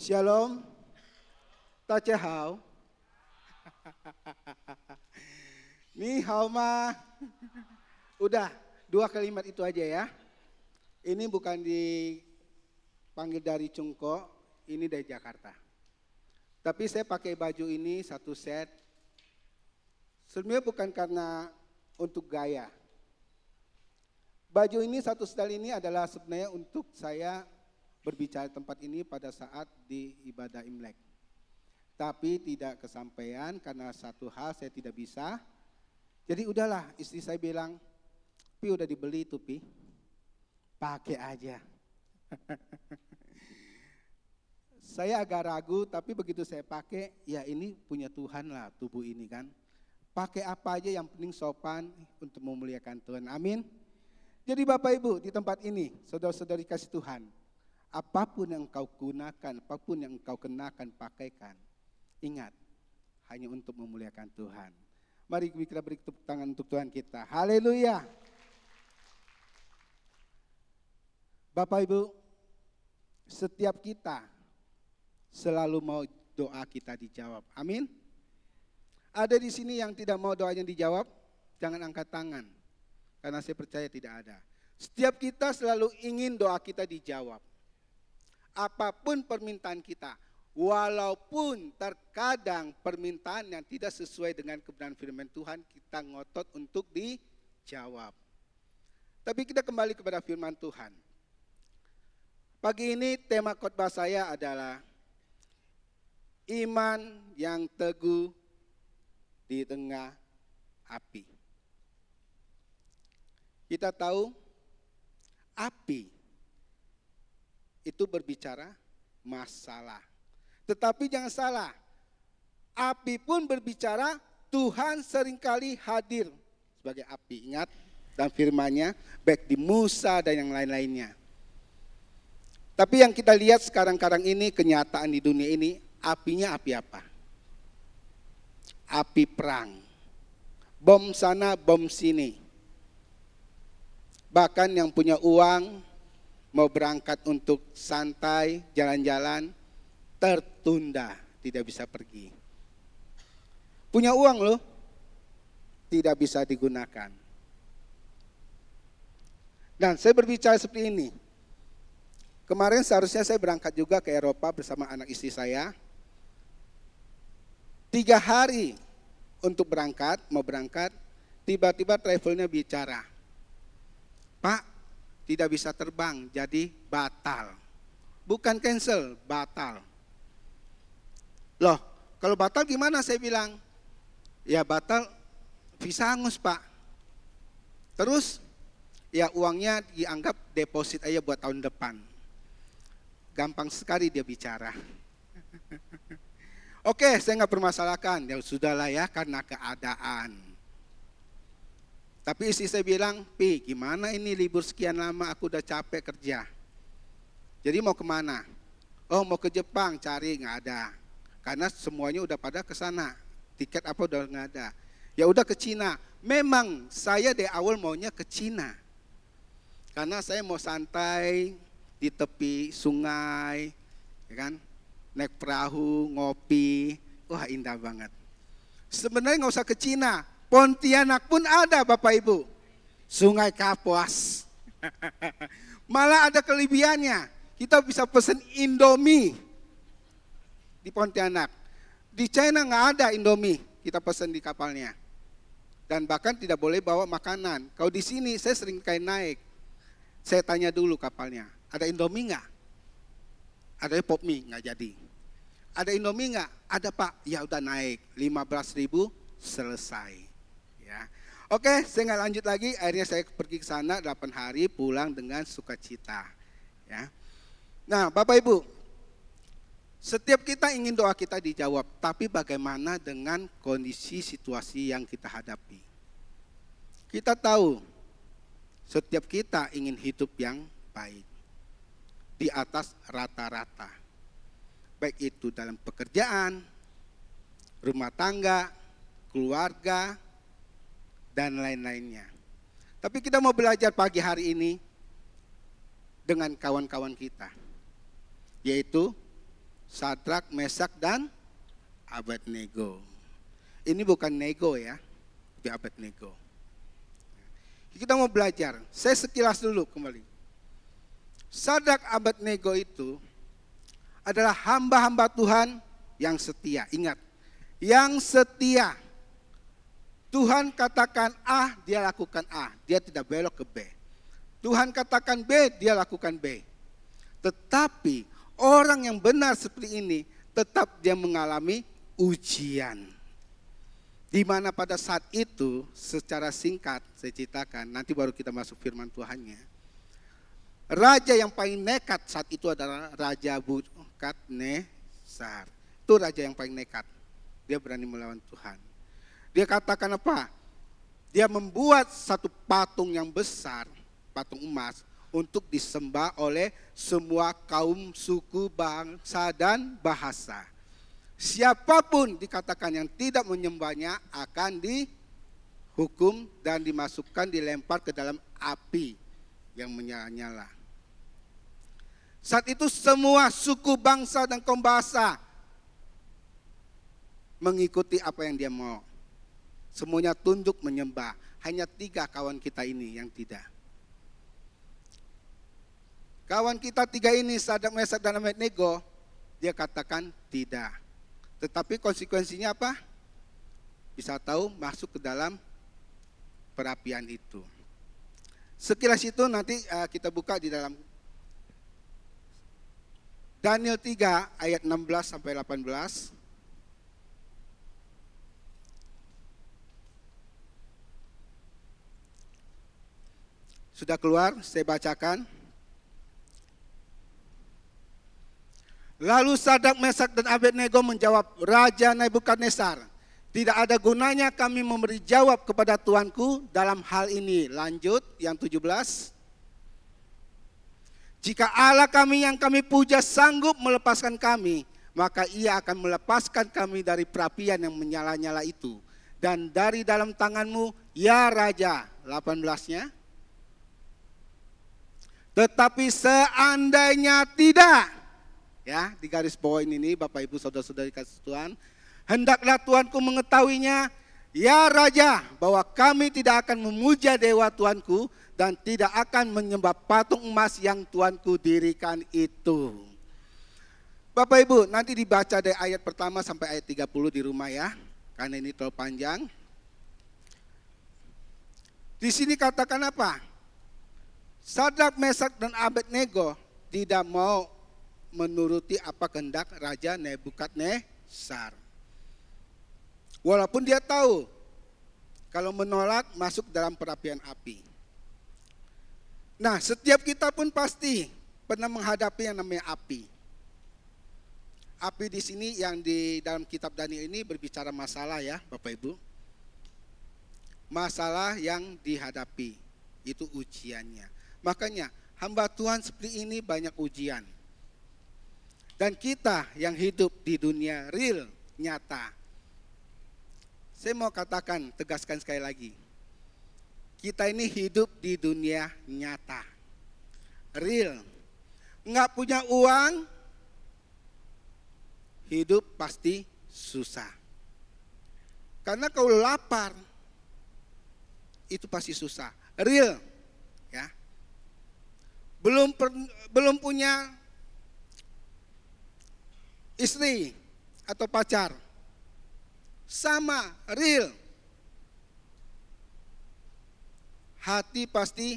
Shalom, 大家好. Ni hao ma. Udah, 2 kalimat itu aja ya. Ini bukan dipanggil dari Cungko, ini dari Jakarta. Tapi saya pakai baju ini satu set. Sebenarnya bukan karena untuk gaya. Baju ini satu setel ini adalah sebenarnya untuk saya berbicara tempat ini pada saat di ibadah Imlek. Tapi tidak kesampaian karena satu hal saya tidak bisa. Jadi udahlah, istri saya bilang, Pi udah dibeli tuh Pi, pakai aja. Saya agak ragu, tapi begitu saya pakai, ya ini punya Tuhan lah tubuh ini kan. Pakai apa aja yang penting sopan untuk memuliakan Tuhan, amin. Jadi Bapak Ibu di tempat ini, saudara-saudari kasih Tuhan, apapun yang engkau gunakan, apapun yang engkau kenakan, pakaikan, ingat, hanya untuk memuliakan Tuhan. Mari kita beri tepuk tangan untuk Tuhan kita. Haleluya. Bapak Ibu, setiap kita selalu mau doa kita dijawab. Amin. Ada di sini yang tidak mau doanya dijawab, jangan angkat tangan. Karena saya percaya tidak ada. Setiap kita selalu ingin doa kita dijawab. Apapun permintaan kita, walaupun terkadang permintaan yang tidak sesuai dengan kebenaran firman Tuhan, kita ngotot untuk dijawab. Tapi kita kembali kepada firman Tuhan. Pagi ini tema khotbah saya adalah iman yang teguh di tengah api. Kita tahu api itu berbicara masalah. Tetapi jangan salah, api pun berbicara Tuhan seringkali hadir sebagai api. Ingat dalam firman-Nya, baik di Musa dan yang lain-lainnya. Tapi yang kita lihat sekarang-kadang ini, kenyataan di dunia ini, apinya api apa? Api perang. Bom sana, bom sini. Bahkan yang punya uang, mau berangkat untuk santai, jalan-jalan, tertunda, tidak bisa pergi. Punya uang loh, tidak bisa digunakan. Dan saya berbicara seperti ini. Kemarin seharusnya saya berangkat juga ke Eropa bersama anak istri saya. 3 hari untuk berangkat, mau berangkat, tiba-tiba travelnya bicara, Pak, tidak bisa terbang, jadi batal. Bukan cancel, batal. Loh, kalau batal gimana saya bilang? Ya batal, visa hangus Pak. Terus, ya uangnya dianggap deposit aja buat tahun depan. Gampang sekali dia bicara. Oke, saya nggak permasalahkan, ya sudahlah ya karena keadaan. Tapi istri saya bilang, Pi gimana ini libur sekian lama aku udah capek kerja. Jadi mau kemana? Oh mau ke Jepang, cari nggak ada. Karena semuanya udah pada ke sana. Tiket apa udah nggak ada. Ya udah ke Cina. Memang saya dari awal maunya ke Cina. Karena saya mau santai di tepi sungai, ya kan? Naik perahu, ngopi. Wah indah banget. Sebenarnya nggak usah ke Cina. Pontianak pun ada Bapak Ibu. Sungai Kapuas. Malah ada kelebihannya. Kita bisa pesen Indomie di Pontianak. Di China nggak ada Indomie. Kita pesen di kapalnya. Dan bahkan tidak boleh bawa makanan. Kalau di sini saya sering kayak naik. Saya tanya dulu kapalnya. Ada Indomie nggak? Ada pop mie nggak jadi. Ada Indomie nggak? Ada Pak. Ya udah naik 15.000 selesai. Ya. Oke, saya nggak lanjut lagi. Akhirnya saya pergi ke sana 8 hari, pulang dengan sukacita. Ya. Nah, Bapak Ibu, setiap kita ingin doa kita dijawab, tapi bagaimana dengan kondisi situasi yang kita hadapi? Kita tahu, setiap kita ingin hidup yang baik, di atas rata-rata. Baik itu dalam pekerjaan, rumah tangga, keluarga, dan lain-lainnya. Tapi kita mau belajar pagi hari ini dengan kawan-kawan kita, yaitu Sadrak, Mesak, dan Abednego. Ini bukan nego ya, tapi Abednego. Kita mau belajar. Saya sekilas dulu kembali. Sadrak, Abednego itu adalah hamba-hamba Tuhan yang setia. Ingat, yang setia. Tuhan katakan A, dia lakukan A. Dia tidak belok ke B. Tuhan katakan B, dia lakukan B. Tetapi orang yang benar seperti ini tetap dia mengalami ujian. Di mana pada saat itu secara singkat saya ceritakan, nanti baru kita masuk firman Tuhannya. Raja yang paling nekat saat itu adalah Raja Nebukadnezar. Itu raja yang paling nekat. Dia berani melawan Tuhan. Dia katakan apa? Dia membuat satu patung yang besar, patung emas, untuk disembah oleh semua kaum, suku, bangsa, dan bahasa. Siapapun dikatakan yang tidak menyembahnya akan dihukum dan dimasukkan, dilempar ke dalam api yang menyala-nyala. Saat itu semua suku, bangsa, dan kaum bahasa mengikuti apa yang dia mau. Semuanya tunduk menyembah. Hanya 3 kawan kita ini yang tidak. Kawan kita 3 ini, Sadrak, Mesak, dan Abednego, dia katakan tidak. Tetapi konsekuensinya apa? Bisa tahu masuk ke dalam perapian itu. Sekilas itu nanti kita buka di dalam Daniel 3 ayat 16 sampai 18. Sudah keluar, saya bacakan. Lalu Sadrak, Mesak, dan Abednego menjawab Raja Nebukadnezar, tidak ada gunanya kami memberi jawab kepada Tuanku dalam hal ini. Lanjut yang 17. Jika Allah kami yang kami puja sanggup melepaskan kami, maka ia akan melepaskan kami dari perapian yang menyala-nyala itu. Dan dari dalam tanganmu, ya Raja. 18-nya. Tetapi seandainya tidak, ya, di garis bawah ini Bapak Ibu Saudara-saudari kasih Tuhan, hendaklah Tuanku mengetahuinya, ya Raja, bahwa kami tidak akan memuja dewa Tuanku dan tidak akan menyembah patung emas yang Tuanku dirikan itu. Bapak Ibu, nanti dibaca dari ayat pertama sampai ayat 30 di rumah ya, karena ini terlalu panjang. Di sini katakan apa? Sadrak, Mesak, dan Abednego tidak mau menuruti apa kehendak Raja Nebukadnezar. Walaupun dia tahu kalau menolak masuk dalam perapian api. Nah, setiap kita pun pasti pernah menghadapi yang namanya api. Api di sini yang di dalam kitab Daniel ini berbicara masalah ya, Bapak Ibu. Masalah yang dihadapi, itu ujiannya. Makanya hamba Tuhan seperti ini banyak ujian. Dan kita yang hidup di dunia real, nyata. Saya mau katakan, tegaskan sekali lagi. Kita ini hidup di dunia nyata. Real. Nggak punya uang, hidup pasti susah. Karena kalau lapar, itu pasti susah. Real. Ya. Belum punya istri atau pacar, sama, real. Hati pasti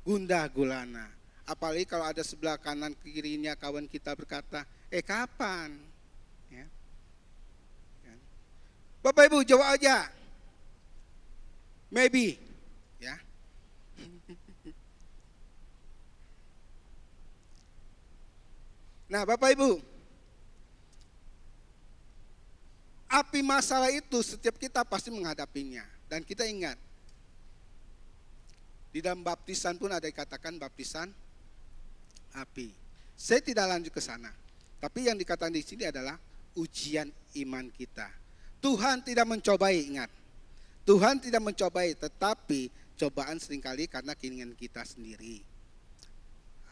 gundah gulana. Apalagi kalau ada sebelah kanan kirinya kawan kita berkata, kapan? Ya. Bapak Ibu jawab aja, maybe. Ya. Nah Bapak Ibu, api masalah itu setiap kita pasti menghadapinya. Dan kita ingat, di dalam baptisan pun ada dikatakan baptisan api. Saya tidak lanjut ke sana. Tapi yang dikatakan di sini adalah ujian iman kita. Tuhan tidak mencobai, ingat. Tuhan tidak mencobai, tetapi cobaan seringkali karena keinginan kita sendiri.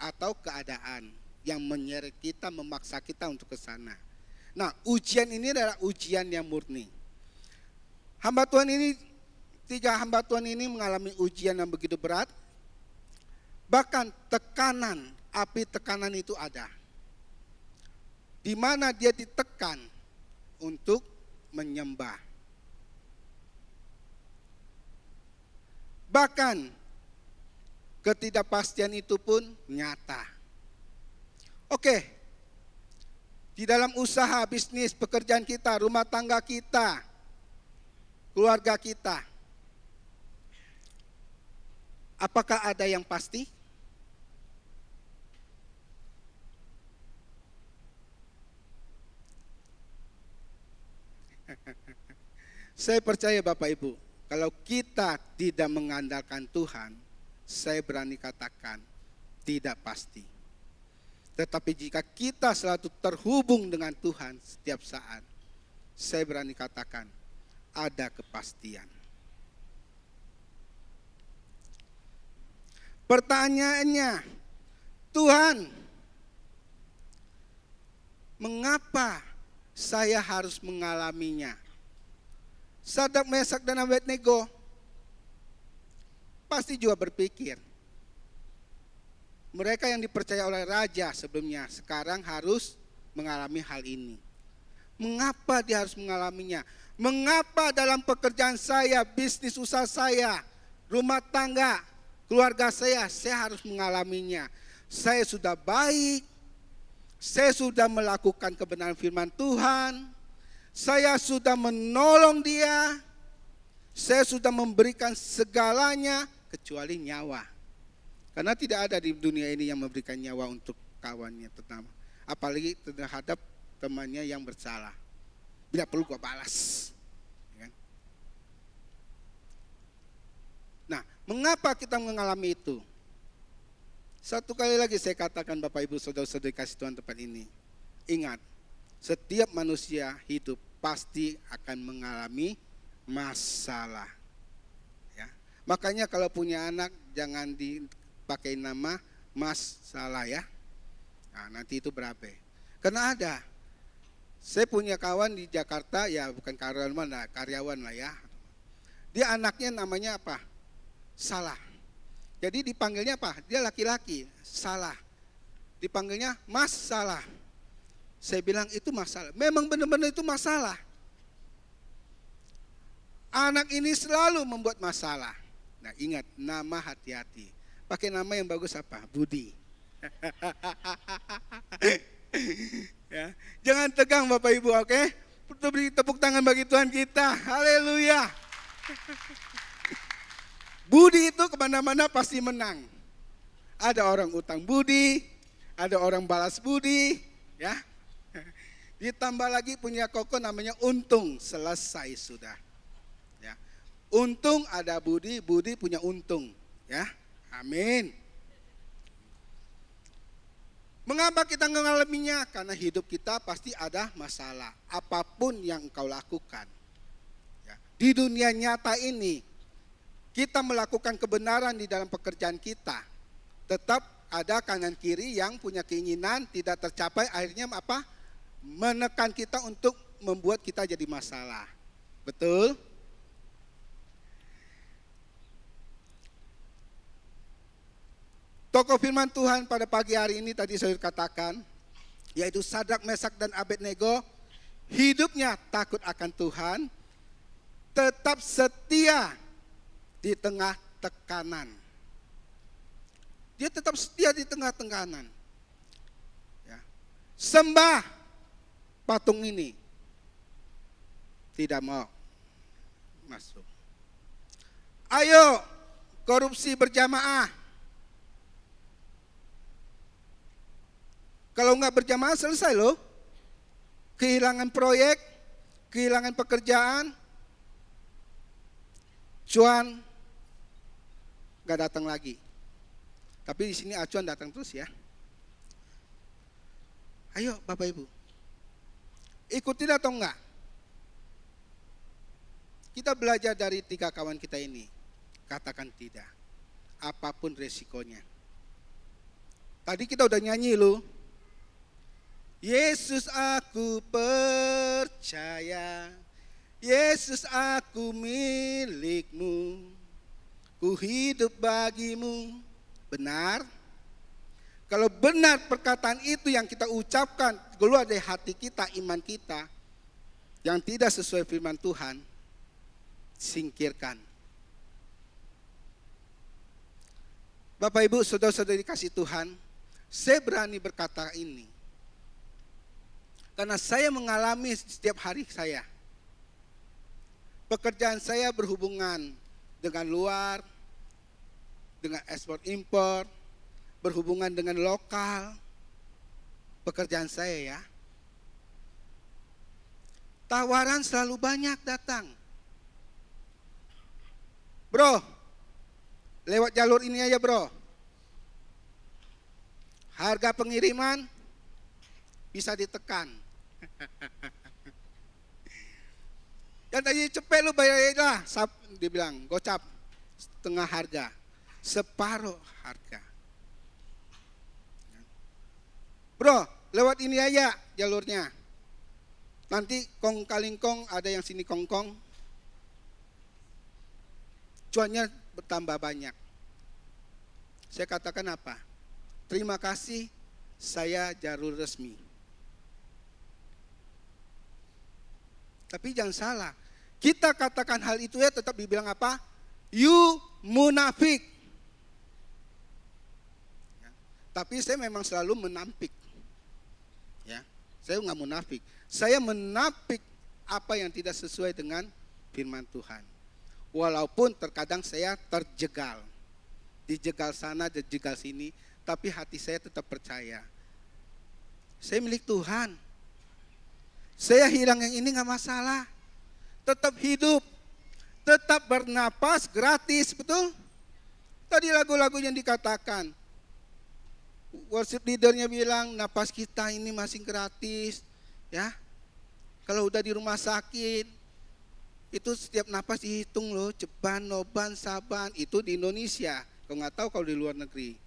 Atau keadaan. yang menyeret kita, memaksa kita untuk ke sana. Nah, ujian ini adalah ujian yang murni. Hamba Tuhan ini, 3 hamba Tuhan ini mengalami ujian yang begitu berat. Bahkan tekanan, api tekanan itu ada. Di mana dia ditekan untuk menyembah. Bahkan ketidakpastian itu pun nyata. Oke, di dalam usaha, bisnis, pekerjaan kita, rumah tangga kita, keluarga kita, apakah ada yang pasti? Saya percaya Bapak Ibu, kalau kita tidak mengandalkan Tuhan, saya berani katakan tidak pasti. Tetapi jika kita selalu terhubung dengan Tuhan setiap saat, saya berani katakan ada kepastian. Pertanyaannya, Tuhan, mengapa saya harus mengalaminya? Sadrak, Mesak, dan Abednego pasti juga berpikir. Mereka yang dipercaya oleh raja sebelumnya sekarang harus mengalami hal ini. Mengapa dia harus mengalaminya? Mengapa dalam pekerjaan saya, bisnis usaha saya, rumah tangga, keluarga saya harus mengalaminya? Saya sudah baik, saya sudah melakukan kebenaran firman Tuhan, saya sudah menolong dia, saya sudah memberikan segalanya kecuali nyawa. Karena tidak ada di dunia ini yang memberikan nyawa untuk kawannya pertama. Apalagi terhadap temannya yang bersalah. Bila perlu gua balas. Nah, mengapa kita mengalami itu? Satu kali lagi saya katakan Bapak Ibu Saudara-saudari kasih Tuhan tempat ini. Ingat, setiap manusia hidup pasti akan mengalami masalah. Ya. Makanya kalau punya anak jangan dipakai nama masalah ya. Nah, nanti itu berabe. Karena ada. Saya punya kawan di Jakarta, ya bukan karyawan lah ya. Dia anaknya namanya apa? Salah. Jadi dipanggilnya apa? Dia laki-laki, Salah. Dipanggilnya Mas Salah. Saya bilang itu masalah. Memang benar-benar itu masalah. Anak ini selalu membuat masalah. Nah, ingat, nama hati-hati. Pakai nama yang bagus apa? Budi. Ya. Jangan tegang Bapak Ibu, oke? Beri tepuk tangan bagi Tuhan kita. Haleluya. Budi itu kemana-mana pasti menang. Ada orang utang budi, ada orang balas budi, ya. Ditambah lagi punya koko namanya untung, selesai sudah. Ya. Untung ada budi, budi punya untung, ya. Amin. Mengapa kita mengalaminya? Karena hidup kita pasti ada masalah, apapun yang engkau lakukan. Ya. Di dunia nyata ini, kita melakukan kebenaran di dalam pekerjaan kita, tetap ada kanan kiri yang punya keinginan tidak tercapai, akhirnya apa? Menekan kita untuk membuat kita jadi masalah. Betul? Tokoh firman Tuhan pada pagi hari ini tadi saya katakan, yaitu Sadrak, Mesak, dan Abednego, hidupnya takut akan Tuhan, tetap setia di tengah tekanan. Dia tetap setia di tengah tekanan. Ya. Sembah patung ini, tidak mau masuk. Ayo korupsi berjamaah. Kalau enggak berjamaah selesai loh. Kehilangan proyek, kehilangan pekerjaan. Cuan enggak datang lagi. Tapi di sini acuan datang terus ya. Ayo Bapak Ibu. Ikutin atau enggak? Kita belajar dari 3 kawan kita ini. Katakan tidak. Apapun resikonya. Tadi kita udah nyanyi loh. Yesus aku percaya, Yesus aku milikmu, ku hidup bagimu. Benar? Kalau benar perkataan itu yang kita ucapkan keluar dari hati kita, iman kita, yang tidak sesuai firman Tuhan, singkirkan. Bapak Ibu, saudara-saudari dikasih Tuhan, saya berani berkata ini. Karena saya mengalami setiap hari saya. Pekerjaan saya berhubungan dengan luar, dengan ekspor impor, berhubungan dengan lokal. Pekerjaan saya ya. Tawaran selalu banyak datang. Bro, lewat jalur ini aja bro. Harga pengiriman bisa ditekan. Dan tadi cepet lu bayar lah, dia bilang gocap setengah harga, separuh harga. Bro, lewat ini aja jalurnya. Nanti kong kalingkong ada yang sini kongkong, cuannya bertambah banyak. Saya katakan apa? Terima kasih, saya jalur resmi. Tapi jangan salah, kita katakan hal itu ya tetap dibilang apa? You munafik. Ya. Tapi saya memang selalu menampik. Ya, saya nggak munafik. Saya menapik apa yang tidak sesuai dengan firman Tuhan. Walaupun terkadang saya terjegal. Dijegal sana, dijegal sini. Tapi hati saya tetap percaya. Saya milik Tuhan. Saya hilang yang ini gak masalah. Tetap hidup. Tetap bernapas gratis, betul? Tadi lagu-lagu yang dikatakan. Worship leadernya bilang napas kita ini masih gratis. Ya, kalau udah di rumah sakit, itu setiap napas dihitung loh, ceban, noban, saban, itu di Indonesia. Kau nggak tahu kalau di luar negeri.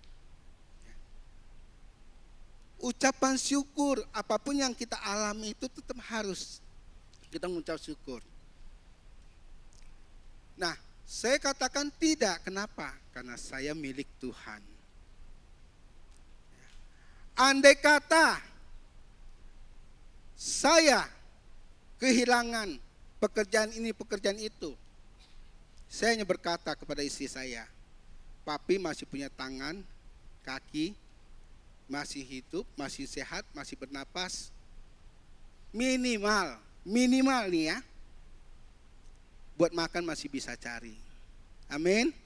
Ucapan syukur, apapun yang kita alami itu tetap harus kita mengucap syukur. Nah, saya katakan tidak, kenapa? Karena saya milik Tuhan. Andai kata saya kehilangan pekerjaan ini, pekerjaan itu, saya hanya berkata kepada istri saya, papi masih punya tangan, kaki, masih hidup, masih sehat, masih bernapas. Minimal nih ya, buat makan masih bisa cari. Amin.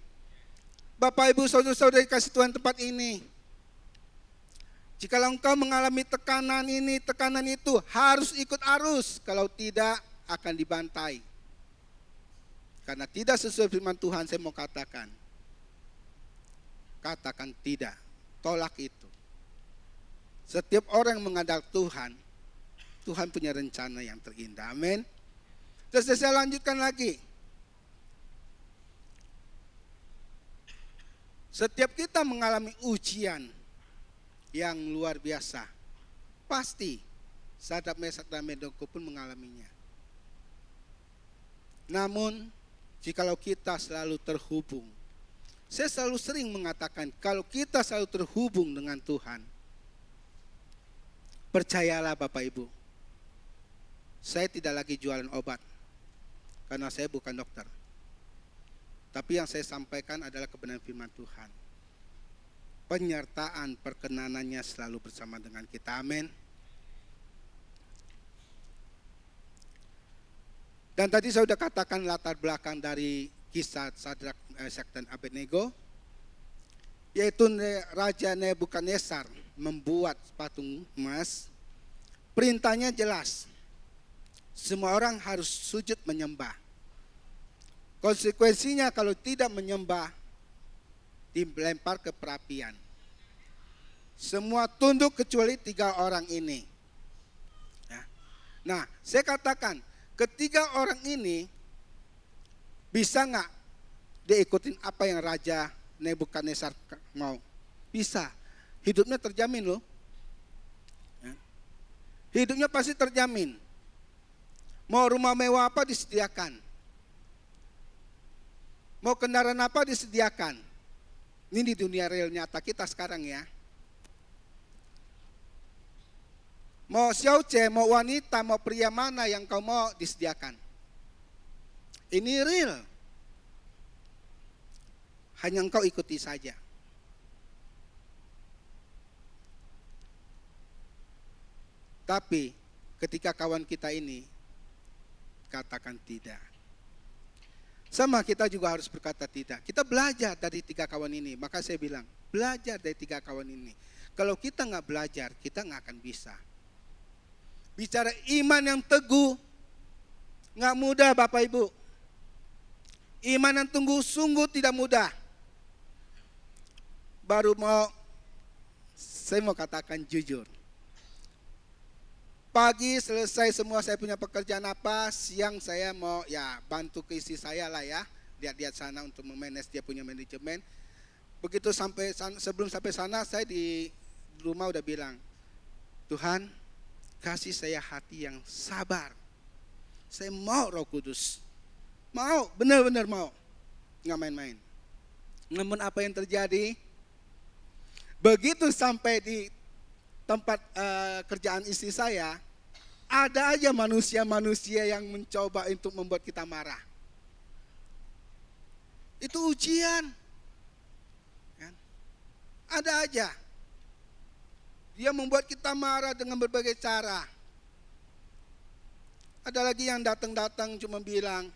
Bapak Ibu saudara-saudari kasih Tuhan tempat ini. Jikalau engkau mengalami tekanan ini, tekanan itu, harus ikut arus. Kalau tidak, akan dibantai. Karena tidak sesuai firman Tuhan, saya mau katakan. Katakan tidak, tolak itu. Setiap orang yang mengandalkan Tuhan, Tuhan punya rencana yang terindah. Amin. Terus saya lanjutkan lagi. Setiap kita mengalami ujian yang luar biasa, pasti Sadrak, Mesak dan Abednego pun mengalaminya. Namun, jikalau kita selalu terhubung, saya selalu sering mengatakan, kalau kita selalu terhubung dengan Tuhan, percayalah Bapak Ibu, saya tidak lagi jualan obat, karena saya bukan dokter. Tapi yang saya sampaikan adalah kebenaran firman Tuhan. Penyertaan perkenanannya selalu bersama dengan kita. Amin. Dan tadi saya sudah katakan latar belakang dari kisah Sadrak, Mesak dan Abednego, yaitu Raja Nebukadnezar membuat patung emas. Perintahnya jelas, semua orang harus sujud menyembah. Konsekuensinya kalau tidak menyembah, dilempar ke perapian. Semua tunduk kecuali 3 orang ini. Nah, saya katakan, ketiga orang ini bisa nggak diikutin apa yang Raja Nebukadnezar mau? Bisa. Hidupnya terjamin loh. Hidupnya pasti terjamin. Mau rumah mewah apa disediakan. Mau kendaraan apa disediakan. Ini di dunia real nyata kita sekarang ya. Mau xiaoce, mau wanita, mau pria mana yang kau mau disediakan. Ini real. Hanya engkau ikuti saja. Tapi ketika kawan kita ini katakan tidak. Sama kita juga harus berkata tidak. Kita belajar dari 3 kawan ini. Maka saya bilang, belajar dari 3 kawan ini. Kalau kita nggak belajar, kita nggak akan bisa. Bicara iman yang teguh, nggak mudah Bapak Ibu. Iman yang tunggu sungguh tidak mudah. Saya mau katakan jujur. Pagi selesai semua saya punya pekerjaan apa, siang saya mau ya bantu ke istri saya lah ya. Lihat-lihat sana untuk memanage, dia punya manajemen. Begitu sebelum sampai sana saya di rumah udah bilang, Tuhan kasih saya hati yang sabar. Saya mau Roh Kudus. Mau, benar-benar mau. Nggak main-main. Namun apa yang terjadi? Begitu sampai di tempat kerjaan istri saya, ada aja manusia-manusia yang mencoba untuk membuat kita marah. Itu ujian. Ada aja. Dia membuat kita marah dengan berbagai cara. Ada lagi yang datang-datang cuma bilang,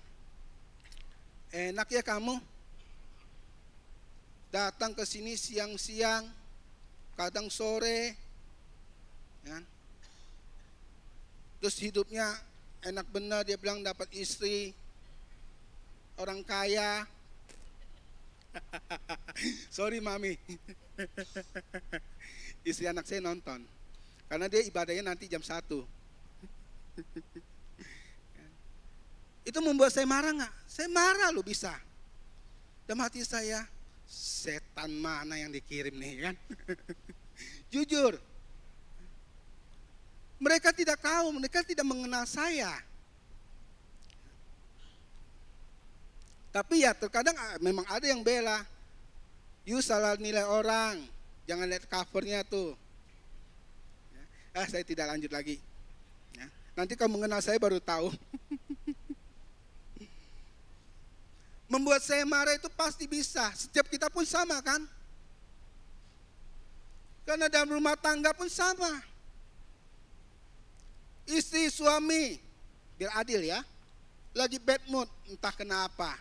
enak ya kamu. Datang ke sini siang-siang, kadang sore. Ya. Terus hidupnya enak benar, dia bilang dapat istri, orang kaya. Sorry mami. Istri anak saya nonton. Karena dia ibadahnya nanti jam 1. Itu membuat saya marah gak? Saya marah loh bisa. Dalam hati saya, setan mana yang dikirim nih kan? Jujur. Mereka tidak tahu, mereka tidak mengenal saya. Tapi ya terkadang memang ada yang bela. You salah nilai orang, jangan lihat covernya tuh. Saya tidak lanjut lagi. Nanti kamu mengenal saya baru tahu. Membuat saya marah itu pasti bisa. Setiap kita pun sama kan? Karena dalam rumah tangga pun sama. Istri, suami, biar adil ya. Lagi bad mood, entah kenapa.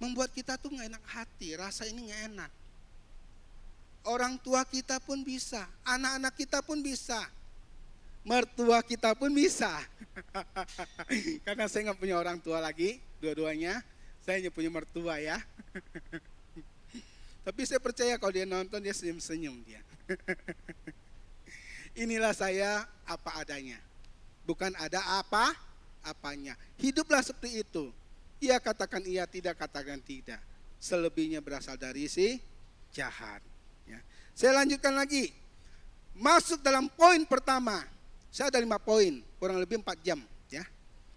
Membuat kita tuh gak enak hati, rasa ini gak enak. Orang tua kita pun bisa, anak-anak kita pun bisa. Mertua kita pun bisa. Karena saya gak punya orang tua lagi, dua-duanya. Saya hanya punya mertua ya. Tapi saya percaya kalau dia nonton, dia senyum-senyum dia. Inilah saya apa adanya. Bukan ada apa-apanya. Hiduplah seperti itu. Ia katakan iya, tidak katakan tidak. Selebihnya berasal dari si jahat. Ya. Saya lanjutkan lagi. Masuk dalam poin pertama. Saya ada 5 poin, kurang lebih 4 jam. Ya.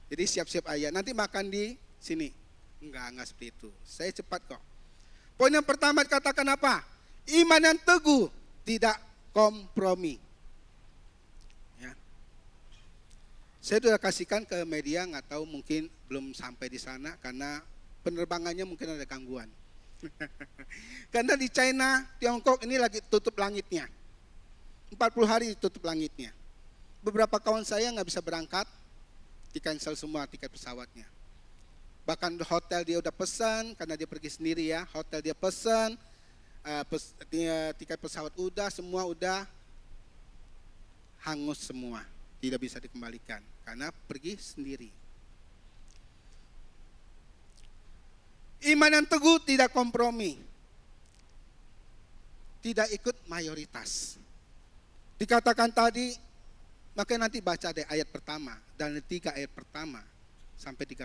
Jadi siap-siap aja. Nanti makan di sini. Enggak seperti itu. Saya cepat kok. Poin yang pertama dikatakan apa? Iman yang teguh, tidak kompromi. Ya. Saya sudah kasihkan ke media, nggak tahu mungkin belum sampai di sana karena penerbangannya mungkin ada gangguan. Karena di China, Tiongkok ini lagi tutup langitnya. 40 hari tutup langitnya. Beberapa kawan saya nggak bisa berangkat, di-cancel semua tiket pesawatnya. Bahkan hotel dia udah pesan, karena dia pergi sendiri ya, hotel dia pesan, tiket pesawat udah, semua udah hangus semua, tidak bisa dikembalikan karena pergi sendiri. Iman yang teguh tidak kompromi, tidak ikut mayoritas. Dikatakan tadi, makanya nanti baca deh ayat pertama dan 3 ayat pertama sampai 30.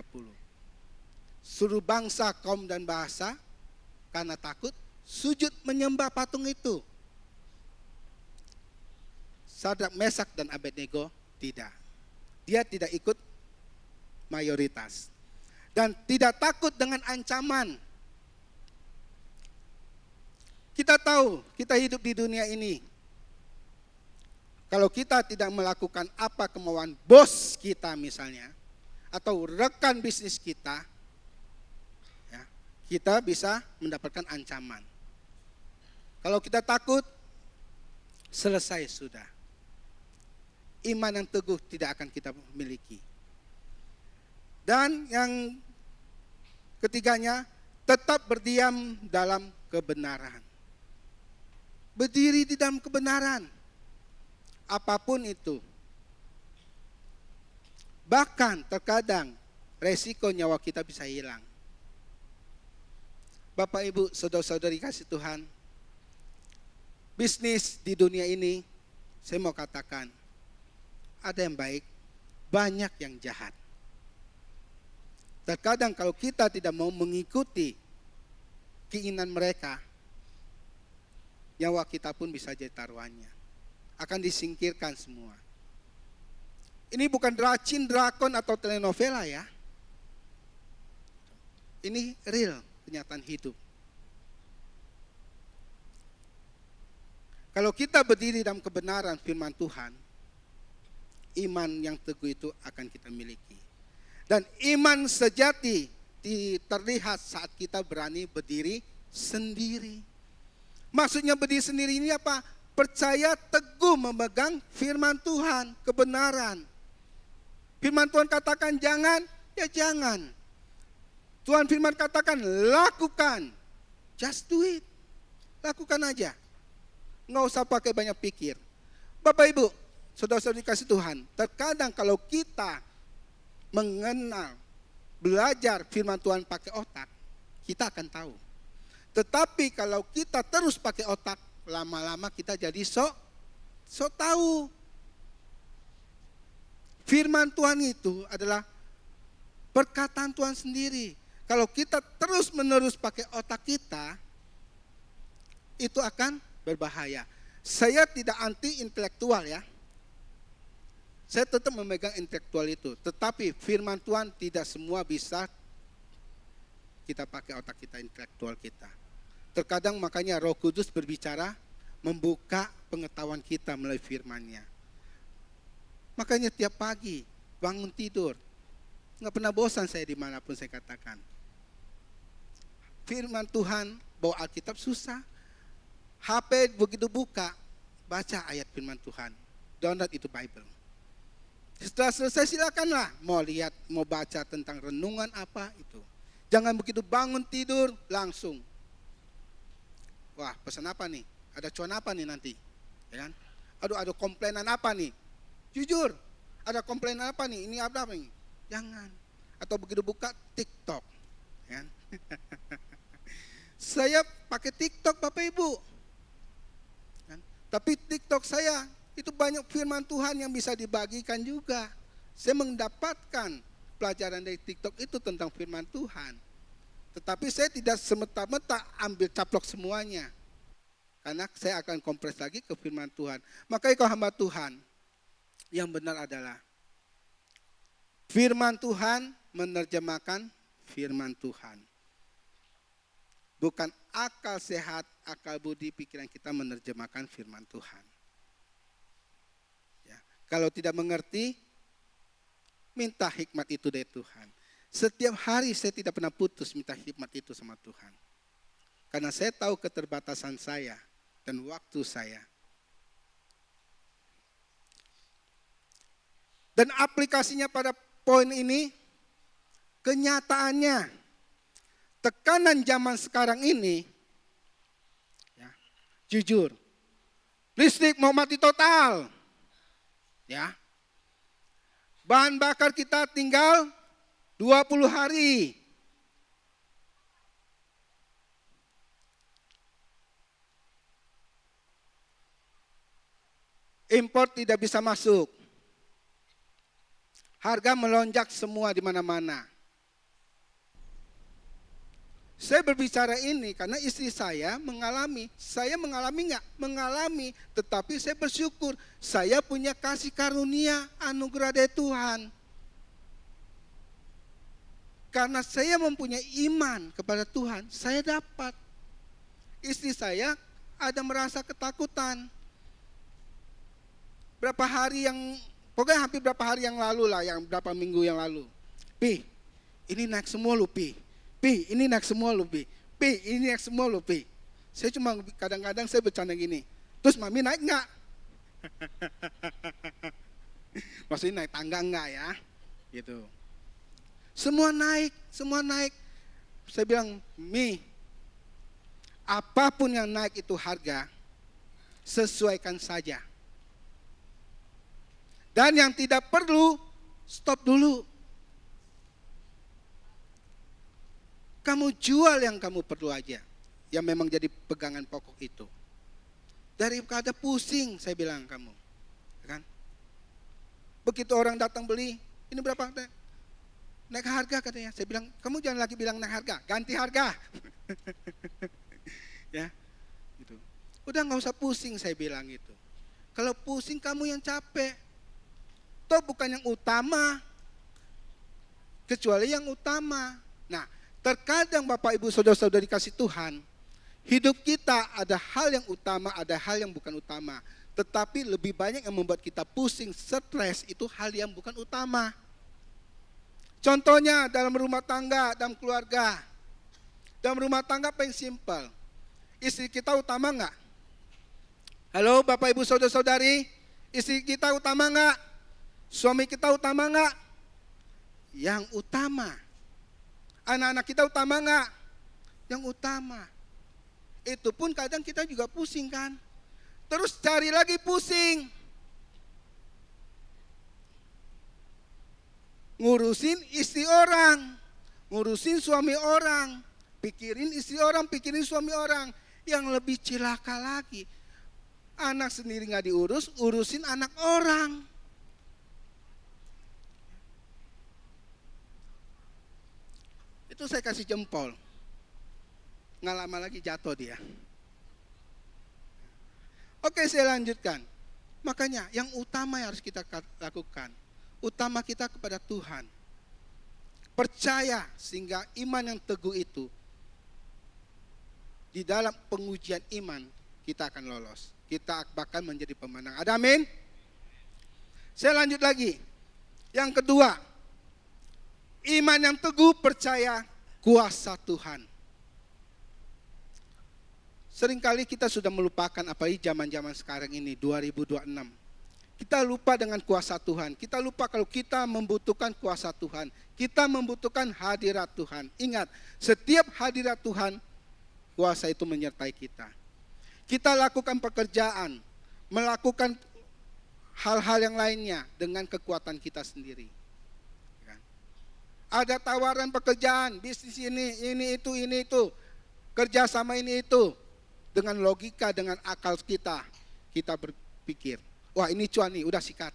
Suruh bangsa, kaum dan bahasa karena takut sujud menyembah patung itu. Sadrak, Mesak, dan Abednego tidak. Dia tidak ikut mayoritas. Dan tidak takut dengan ancaman. Kita tahu, kita hidup di dunia ini. Kalau kita tidak melakukan apa kemauan bos kita misalnya, atau rekan bisnis kita, ya, kita bisa mendapatkan ancaman. Kalau kita takut, selesai sudah. Iman yang teguh tidak akan kita miliki. Dan yang ketiganya, tetap berdiam dalam kebenaran. Berdiri di dalam kebenaran. Apapun itu. Bahkan terkadang resiko nyawa kita bisa hilang. Bapak, Ibu, saudara-saudari kasih Tuhan, bisnis di dunia ini, saya mau katakan, ada yang baik, banyak yang jahat. Terkadang kalau kita tidak mau mengikuti keinginan mereka, nyawa kita pun bisa jadi taruhannya. Akan disingkirkan semua. Ini bukan racun, drakon, atau telenovela ya. Ini real, kenyataan hidup. Kalau kita berdiri dalam kebenaran firman Tuhan, iman yang teguh itu akan kita miliki. Dan iman sejati terlihat saat kita berani berdiri sendiri. Maksudnya berdiri sendiri ini apa? Percaya teguh memegang firman Tuhan, kebenaran. Firman Tuhan katakan jangan, ya jangan. Tuhan firman katakan lakukan. Just do it. Lakukan aja. Nggak usah pakai banyak pikir. Bapak Ibu, saudara-saudari kasih Tuhan, terkadang kalau kita mengenal, belajar firman Tuhan pakai otak, kita akan tahu. Tetapi kalau kita terus pakai otak, lama-lama kita jadi sok tahu. Firman Tuhan itu adalah perkataan Tuhan sendiri. Kalau kita terus-menerus pakai otak kita, itu akan berbahaya. Saya tidak anti intelektual ya. Saya tetap memegang intelektual itu. Tetapi firman Tuhan tidak semua bisa kita pakai otak kita, intelektual kita. Terkadang makanya Roh Kudus berbicara, membuka pengetahuan kita melalui firman-Nya. Makanya tiap pagi bangun tidur, nggak pernah bosan saya dimanapun saya katakan. Firman Tuhan, bawa Alkitab susah. HP begitu buka, baca ayat firman Tuhan. Download itu Bible. Setelah selesai silakanlah mau lihat, mau baca tentang renungan apa itu. Jangan begitu bangun tidur langsung. Wah, pesan apa nih? Ada cuan apa nih nanti? Ya kan? Aduh, ada komplainan apa nih? Jujur, ada komplainan apa nih? Ini apa nih? Jangan. Atau begitu buka TikTok. Ya kan? Saya pakai TikTok Bapak Ibu. Ya kan? Tapi TikTok saya itu banyak firman Tuhan yang bisa dibagikan juga. Saya mendapatkan pelajaran dari TikTok itu tentang firman Tuhan. Tetapi saya tidak semata-mata ambil caplok semuanya. Karena saya akan kompres lagi ke firman Tuhan. Makanya kau hamba Tuhan, yang benar adalah firman Tuhan menerjemahkan firman Tuhan. Bukan akal sehat, akal budi, pikiran kita menerjemahkan firman Tuhan. Ya. Kalau tidak mengerti, minta hikmat itu dari Tuhan. Setiap hari saya tidak pernah putus minta hikmat itu sama Tuhan. Karena saya tahu keterbatasan saya dan waktu saya. Dan aplikasinya pada poin ini, kenyataannya, tekanan zaman sekarang ini, ya, jujur, listrik mau mati total. Ya. Bahan bakar kita tinggal 20 hari. Impor tidak bisa masuk. Harga melonjak semua di mana-mana. Saya berbicara ini karena istri saya mengalami nggak? Mengalami, tetapi saya bersyukur. Saya punya kasih karunia, anugerah dari Tuhan. Karena saya mempunyai iman kepada Tuhan, saya dapat. Istri saya ada merasa ketakutan. Pokoknya hampir berapa hari yang lalu lah, berapa minggu yang lalu. Pi, ini naik semua lu, Pi. Pi, ini naik semua lu, Pi. Pi, ini naik semua lu, Pi. Saya cuma kadang-kadang saya bercanda gini. Terus Mami naik enggak? Maksudnya naik tangga enggak ya? Gitu. Semua naik. Saya bilang, Mi, apapun yang naik itu harga, sesuaikan saja. Dan yang tidak perlu, stop dulu. Kamu jual yang kamu perlu aja, yang memang jadi pegangan pokok itu. Daripada pusing, saya bilang kamu, kan? Begitu orang datang beli, ini berapa? Naik harga katanya. Saya bilang, kamu jangan lagi bilang naik harga, ganti harga. Ya, gitu. Udah nggak usah pusing, saya bilang gitu. Kalau pusing kamu yang capek, toh bukan yang utama, kecuali yang utama. Nah, terkadang Bapak Ibu Saudara-saudari kasih Tuhan, hidup kita ada hal yang utama, ada hal yang bukan utama. Tetapi lebih banyak yang membuat kita pusing, stres, itu hal yang bukan utama. Contohnya dalam rumah tangga, dalam keluarga. Dalam rumah tangga paling simpel. Istri kita utama enggak? Halo Bapak Ibu Saudara-saudari, istri kita utama enggak? Suami kita utama enggak? Yang utama. Anak-anak kita utama enggak? Yang utama. Itu pun kadang kita juga pusing kan. Terus cari lagi pusing. Ngurusin istri orang. Ngurusin suami orang. Pikirin istri orang, pikirin suami orang. Yang lebih cilaka lagi. Anak sendiri enggak diurus, urusin anak orang. Itu saya kasih jempol. Nggak lama lagi jatuh dia. Oke, saya lanjutkan. Makanya yang utama yang harus kita lakukan, utama kita kepada Tuhan. Percaya sehingga iman yang teguh itu, di dalam pengujian iman kita akan lolos. Kita bahkan menjadi pemenang. Ada amin? Saya lanjut lagi. Yang kedua, iman yang teguh percaya kuasa Tuhan. Seringkali kita sudah melupakan apalagi zaman-zaman sekarang ini 2026. Kita lupa dengan kuasa Tuhan. Kita lupa kalau kita membutuhkan kuasa Tuhan. Kita membutuhkan hadirat Tuhan. Ingat, setiap hadirat Tuhan, kuasa itu menyertai kita. Kita lakukan pekerjaan, melakukan hal-hal yang lainnya dengan kekuatan kita sendiri. Ada tawaran pekerjaan, bisnis ini itu, kerja sama ini itu. Dengan logika, dengan akal kita berpikir, wah ini cuan nih, udah sikat.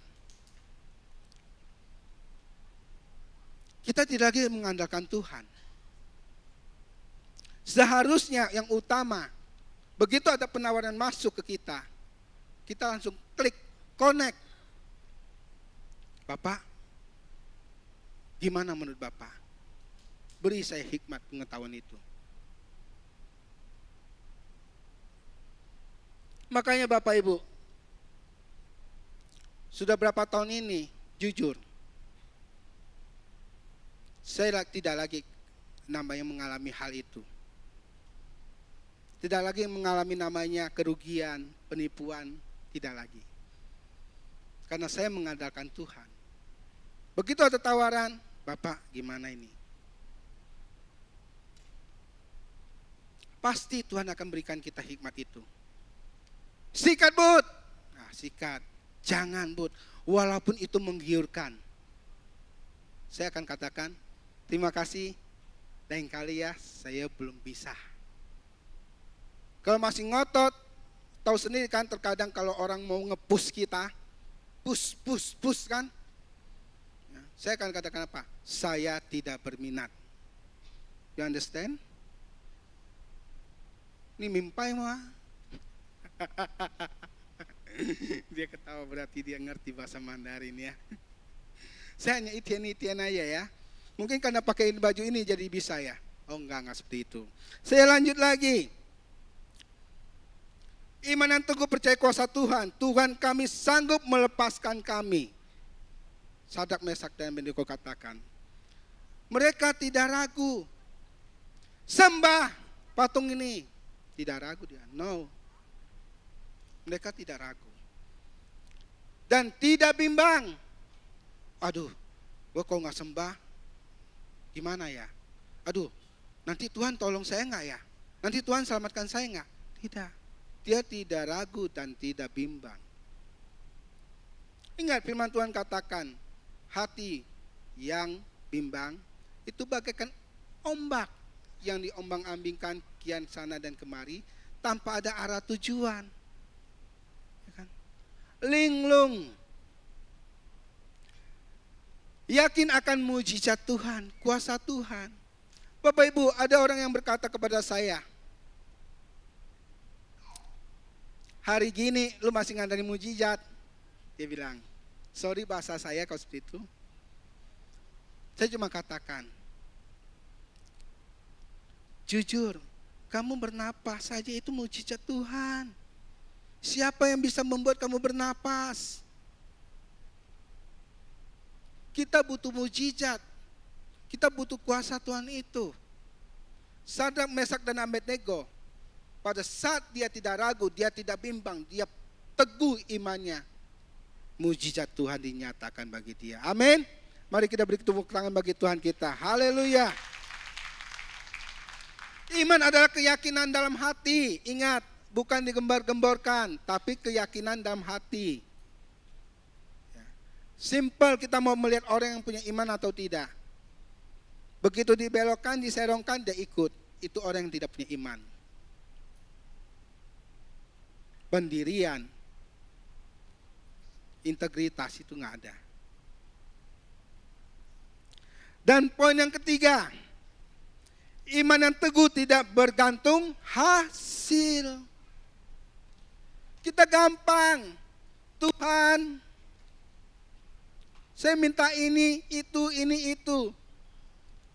Kita tidak lagi mengandalkan Tuhan. Seharusnya yang utama, begitu ada penawaran masuk ke kita langsung klik, connect. Bapak, gimana menurut Bapak? Beri saya hikmat pengetahuan itu. Makanya Bapak Ibu, sudah berapa tahun ini, jujur, saya tidak lagi namanya mengalami hal itu. Tidak lagi mengalami namanya kerugian, penipuan, tidak lagi. Karena saya mengandalkan Tuhan. Begitu ada tawaran, Bapak gimana ini? Pasti Tuhan akan berikan kita hikmat itu. Sikat Bud. Nah, sikat. Jangan Bud. Walaupun itu menggiurkan. Saya akan katakan, terima kasih. Lain kali ya, saya belum bisa. Kalau masih ngotot, tahu sendiri kan terkadang kalau orang mau nge-push kita, push kan. Saya akan katakan apa? Saya tidak berminat. You understand? Ini mimpai mah. Dia ketawa berarti dia ngerti bahasa Mandarin ya. Saya hanya itian-itian aja ya. Mungkin karena pakai baju ini jadi bisa ya. Oh enggak seperti itu. Saya lanjut lagi. Iman yang teguh percaya kuasa Tuhan. Tuhan kami sanggup melepaskan kami. Sadrak, Mesak, dan Abednego katakan. Mereka tidak ragu. Sembah patung ini. Tidak ragu dia. No. Mereka tidak ragu. Dan tidak bimbang. Aduh, gua kalau nggak sembah, gimana ya? Aduh, nanti Tuhan tolong saya nggak ya? Nanti Tuhan selamatkan saya nggak? Tidak. Dia tidak ragu dan tidak bimbang. Ingat firman Tuhan katakan, hati yang bimbang itu bagaikan ombak yang diombang-ambingkan kian sana dan kemari tanpa ada arah tujuan. Ya kan? Linglung. Yakin akan mujizat Tuhan, kuasa Tuhan. Bapak Ibu, ada orang yang berkata kepada saya, hari gini lu masih ngandani mujizat. Dia bilang, sorry bahasa saya kalau seperti itu. Saya cuma katakan, jujur, kamu bernapas saja itu mujizat Tuhan. Siapa yang bisa membuat kamu bernapas? Kita butuh mujizat. Kita butuh kuasa Tuhan itu. Sadrak, Mesak, dan Abednego, pada saat dia tidak ragu, dia tidak bimbang, dia teguh imannya. Mujizat Tuhan dinyatakan bagi dia. Amin. Mari kita beri tepuk tangan bagi Tuhan kita. Haleluya. Iman adalah keyakinan dalam hati. Ingat, bukan digembar-gemborkan, tapi keyakinan dalam hati. Simple, kita mau melihat orang yang punya iman atau tidak. Begitu dibelokkan, diserongkan, dia ikut. Itu orang yang tidak punya iman. Pendirian, integritas itu nggak ada. Dan poin yang ketiga, iman yang teguh tidak bergantung hasil. Kita gampang, Tuhan, saya minta ini, itu.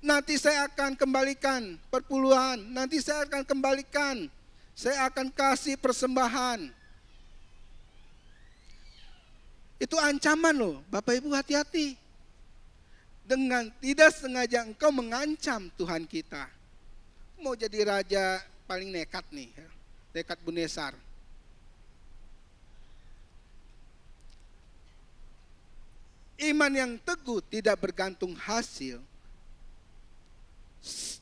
Nanti saya akan kembalikan perpuluhan. Nanti saya akan kembalikan. Saya akan kasih persembahan. Itu ancaman loh, Bapak Ibu hati-hati. Dengan tidak sengaja engkau mengancam Tuhan kita. Mau jadi raja paling nekat nih, nekat Bunesar. Iman yang teguh tidak bergantung hasil.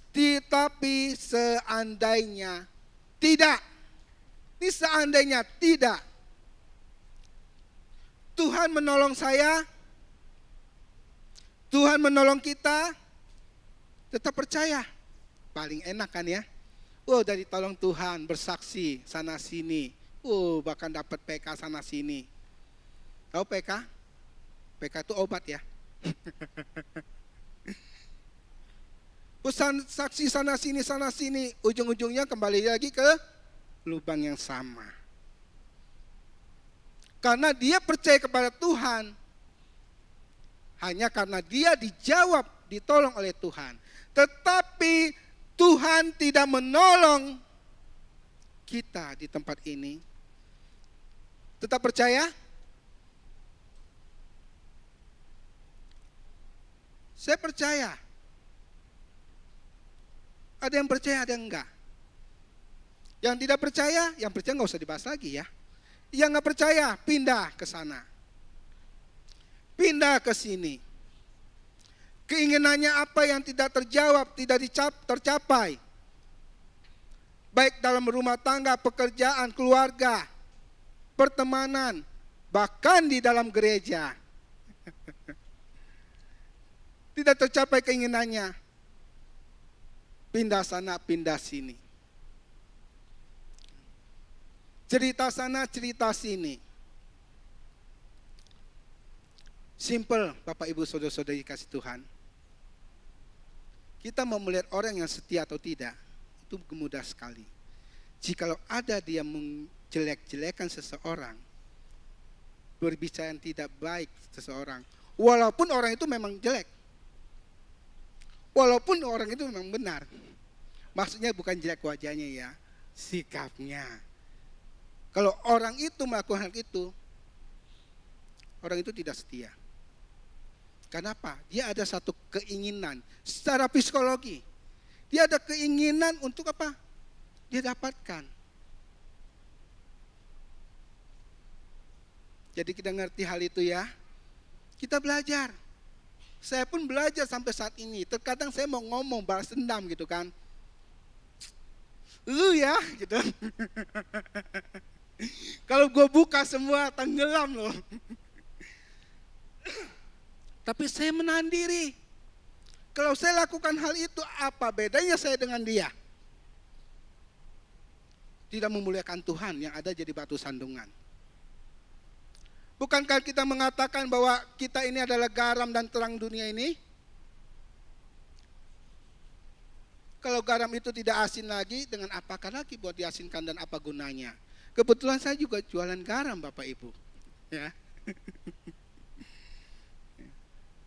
Tetapi seandainya tidak. Ini seandainya tidak. Tuhan menolong saya. Tuhan menolong kita. Tetap percaya. Paling enak kan ya. Oh, dari tolong Tuhan, bersaksi sana sini. Oh, bahkan dapat PK sana sini. Tahu PK? PK itu obat ya. Pesan saksi sana sini, ujung-ujungnya kembali lagi ke lubang yang sama. Karena dia percaya kepada Tuhan, hanya karena dia dijawab, ditolong oleh Tuhan. Tetapi Tuhan tidak menolong kita di tempat ini. Tetap percaya? Saya percaya. Ada yang percaya, ada yang enggak. Yang tidak percaya, yang percaya nggak usah dibahas lagi ya. Yang nggak percaya, pindah ke sana. Pindah ke sini. Keinginannya apa yang tidak terjawab, tidak tercapai. Baik dalam rumah tangga, pekerjaan, keluarga, pertemanan, bahkan di dalam gereja. Tidak tercapai keinginannya. Pindah sana, pindah sini. Cerita sana, cerita sini. Simple, Bapak Ibu Saudara-saudari kasih Tuhan. Kita mau melihat orang yang setia atau tidak, itu mudah sekali. Jikalau ada dia menjelek-jelekan seseorang, berbicara yang tidak baik seseorang, walaupun orang itu memang jelek, walaupun orang itu memang benar, maksudnya bukan jelek wajahnya ya, sikapnya. Kalau orang itu melakukan hal itu, orang itu tidak setia. Kenapa? Dia ada satu keinginan secara psikologi. Dia ada keinginan untuk apa? Dia dapatkan. Jadi kita ngerti hal itu ya. Kita belajar. Saya pun belajar sampai saat ini. Terkadang saya mau ngomong balas dendam gitu kan. Lu ya gitu. Kalau gue buka semua tenggelam loh. Tapi saya menahan diri. Kalau saya lakukan hal itu, apa bedanya saya dengan dia? Tidak memuliakan Tuhan yang ada jadi batu sandungan. Bukankah kita mengatakan bahwa kita ini adalah garam dan terang dunia ini? Kalau garam itu tidak asin lagi, dengan apakah lagi buat diasinkan dan apa gunanya? Kebetulan saya juga jualan garam Bapak Ibu. Ya.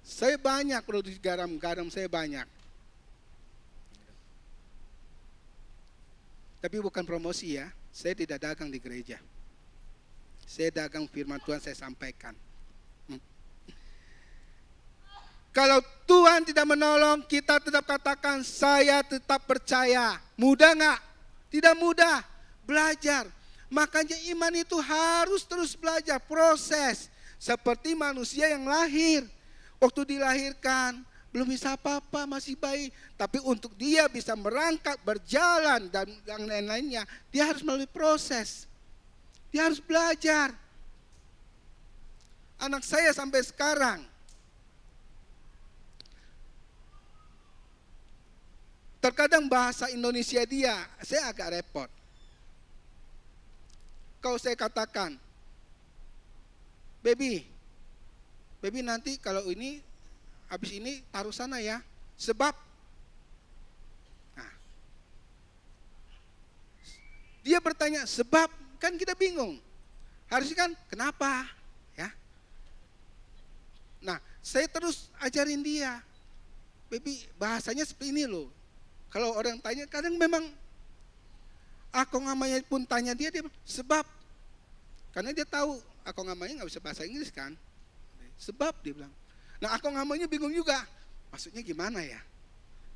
Saya banyak produksi garam saya banyak. Tapi bukan promosi ya, saya tidak dagang di gereja. Saya dagang firman Tuhan saya sampaikan. Kalau Tuhan tidak menolong, kita tetap katakan saya tetap percaya. Mudah nggak? Tidak mudah. Belajar. Makanya iman itu harus terus belajar, proses. Seperti manusia yang lahir. Waktu dilahirkan, belum bisa apa-apa, masih bayi. Tapi untuk dia bisa merangkak, berjalan, dan yang lain-lainnya, dia harus melalui proses. Dia harus belajar. Anak saya sampai sekarang, terkadang bahasa Indonesia dia, saya agak repot. Kalau saya katakan, baby nanti kalau ini, habis ini taruh sana ya, sebab. Nah, dia bertanya, sebab, kan kita bingung. Harusnya kan, kenapa? Ya. Nah, saya terus ajarin dia, baby bahasanya seperti ini loh. Kalau orang tanya, kadang memang aku namanya pun tanya dia sebab. Karena dia tahu aku namanya nggak bisa bahasa Inggris kan. Sebab dia bilang. Nah aku namanya bingung juga. Maksudnya gimana ya?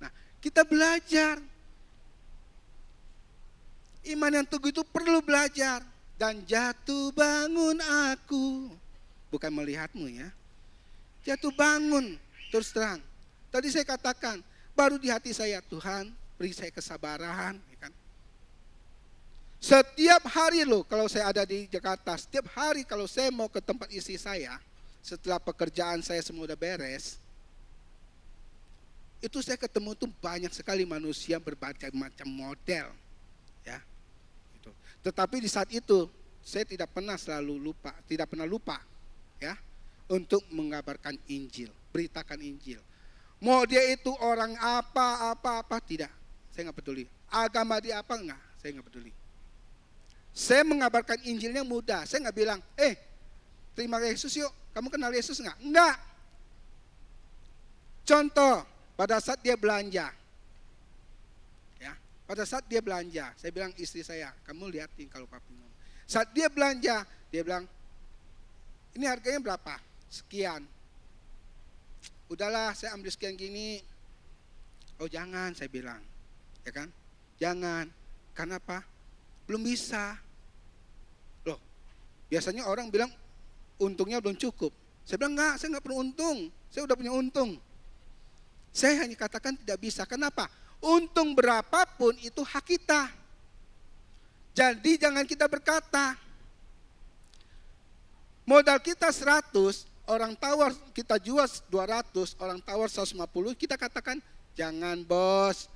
Nah kita belajar. Iman yang teguh itu perlu belajar. Dan jatuh bangun aku. Bukan melihatmu ya. Jatuh bangun terus terang. Tadi saya katakan. Baru di hati saya, Tuhan beri saya kesabaran. Ya kan? Setiap hari loh kalau saya ada di Jakarta. Setiap hari kalau saya mau ke tempat istri saya. Setelah pekerjaan saya semua udah beres, itu saya ketemu tuh banyak sekali manusia berbagai macam model, ya. Gitu. Tetapi di saat itu saya tidak pernah lupa, ya, untuk mengabarkan Injil, beritakan Injil. Mau dia itu orang apa tidak, saya nggak peduli. Agama dia apa enggak, saya nggak peduli. Saya mengabarkan Injilnya mudah, saya nggak bilang, terima Yesus yuk. Kamu kenal Yesus enggak? Enggak. Contoh, pada saat dia belanja. Ya, pada saat dia belanja, saya bilang istri saya, kamu lihatin kalau papi ngomong. Saat dia belanja, dia bilang, ini harganya berapa? Sekian. Udahlah, saya ambil sekian gini. Oh jangan, saya bilang. Ya kan? Jangan. Karena apa? Belum bisa. Loh, biasanya orang bilang, untungnya belum cukup. Saya bilang enggak, saya enggak perlu untung. Saya udah punya untung. Saya hanya katakan tidak bisa. Kenapa? Untung berapapun itu hak kita. Jadi jangan kita berkata, modal kita 100, orang tawar kita jual 200, orang tawar 150, kita katakan, jangan bos.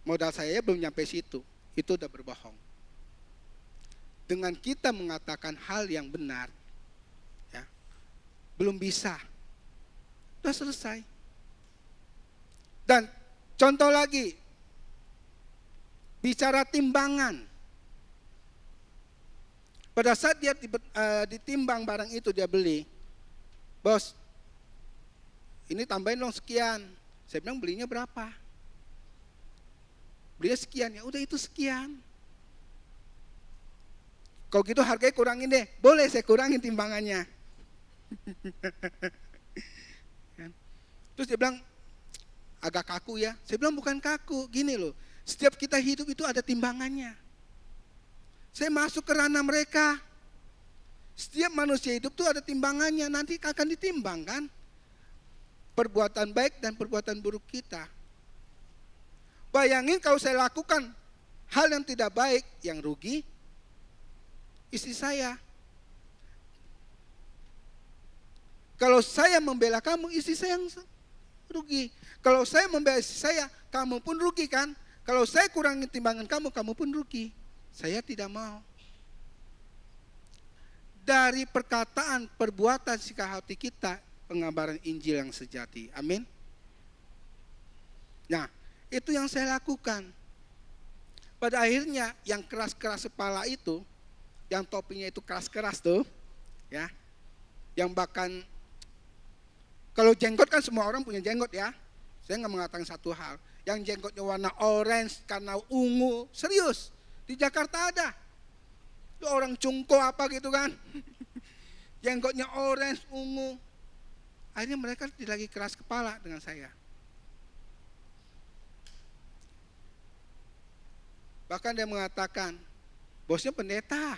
Modal saya belum nyampe situ. Itu udah berbohong. Dengan kita mengatakan hal yang benar, belum bisa. Sudah selesai. Dan contoh lagi. bicara timbangan. Pada saat dia ditimbang barang itu dia beli, bos, ini tambahin dong sekian. Saya bilang belinya berapa? Belinya sekian, ya udah itu sekian. Kalau gitu harganya kurangin deh, boleh saya kurangin timbangannya. Terus dia bilang agak kaku ya. Saya bilang bukan kaku, gini loh. Setiap kita hidup itu ada timbangannya. Saya masuk ke ranah mereka. Setiap manusia hidup itu ada timbangannya, nanti akan ditimbang kan. Perbuatan baik dan perbuatan buruk kita. Bayangin kalau saya lakukan hal yang tidak baik, yang rugi istri saya. Kalau saya membela kamu, istri saya yang rugi. Kalau saya membela istri saya, kamu pun rugi kan. Kalau saya kurangi timbangan kamu, kamu pun rugi. Saya tidak mau. Dari perkataan, perbuatan, sikap hati kita, pengabaran Injil yang sejati. Amin. Nah, itu yang saya lakukan. Pada akhirnya yang keras-keras kepala itu, yang topinya itu keras-keras tuh, ya, yang bahkan kalau jenggot kan semua orang punya jenggot ya. Saya nggak mengatakan satu hal. Yang jenggotnya warna orange karena ungu, serius. Di Jakarta ada. Itu orang cungko apa gitu kan. Jenggotnya orange, ungu. Akhirnya mereka lagi keras kepala dengan saya. Bahkan dia mengatakan, bosnya pendeta.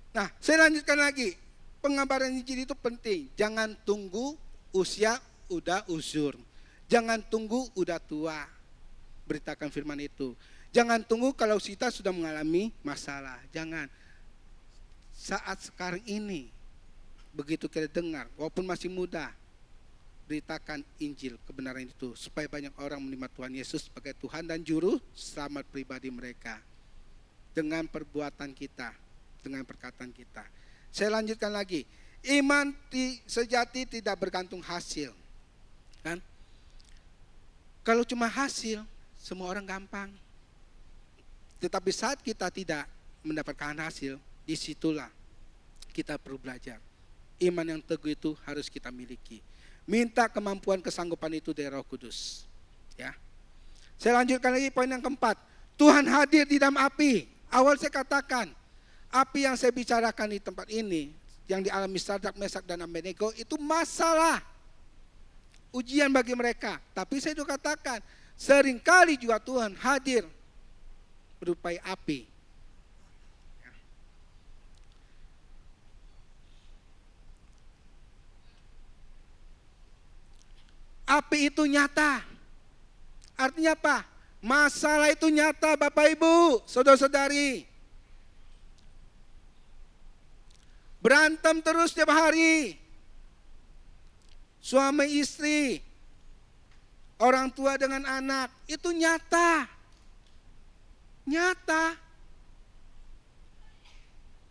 Nah, saya lanjutkan lagi. Pengabaran Injil itu penting. Jangan tunggu usia udah uzur. Jangan tunggu udah tua. Beritakan firman itu. Jangan tunggu kalau kita sudah mengalami masalah. Jangan. Saat sekarang ini, begitu kita dengar, walaupun masih muda, beritakan Injil, kebenaran itu. Supaya banyak orang menerima Tuhan Yesus sebagai Tuhan dan Juru Selamat pribadi mereka. Dengan perbuatan kita, dengan perkataan kita. Saya lanjutkan lagi. Iman sejati tidak bergantung hasil. Kan? Kalau cuma hasil, semua orang gampang. Tetapi saat kita tidak mendapatkan hasil, disitulah kita perlu belajar. Iman yang teguh itu harus kita miliki. Minta kemampuan kesanggupan itu dari Roh Kudus. Ya. Saya lanjutkan lagi poin yang keempat. Tuhan hadir di dalam api. Awal saya katakan, api yang saya bicarakan di tempat ini, yang dialami Sadrak, Mesak, dan Abednego, itu masalah. Ujian bagi mereka. Tapi saya juga katakan, seringkali juga Tuhan hadir berupa api. Api itu nyata. Artinya apa? Masalah itu nyata Bapak Ibu, saudara-saudari. Berantem terus tiap hari. Suami istri, orang tua dengan anak, itu nyata. Nyata.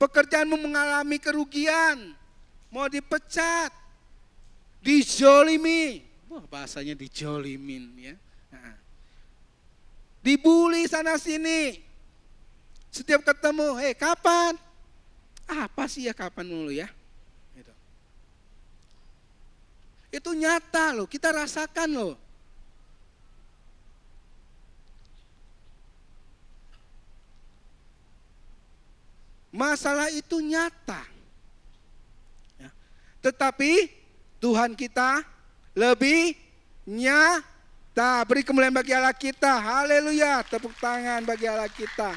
Pekerjaanmu mengalami kerugian, mau dipecat, dijolimi. Wah, bahasanya dijolimin ya. Dibully sana sini. Setiap ketemu, kapan? Apa sih ya kapan dulu ya? Itu nyata loh, kita rasakan loh. Masalah itu nyata. Ya. Tetapi Tuhan kita lebih nyata. Beri kemuliaan bagi Allah kita. Haleluya. Tepuk tangan bagi Allah kita.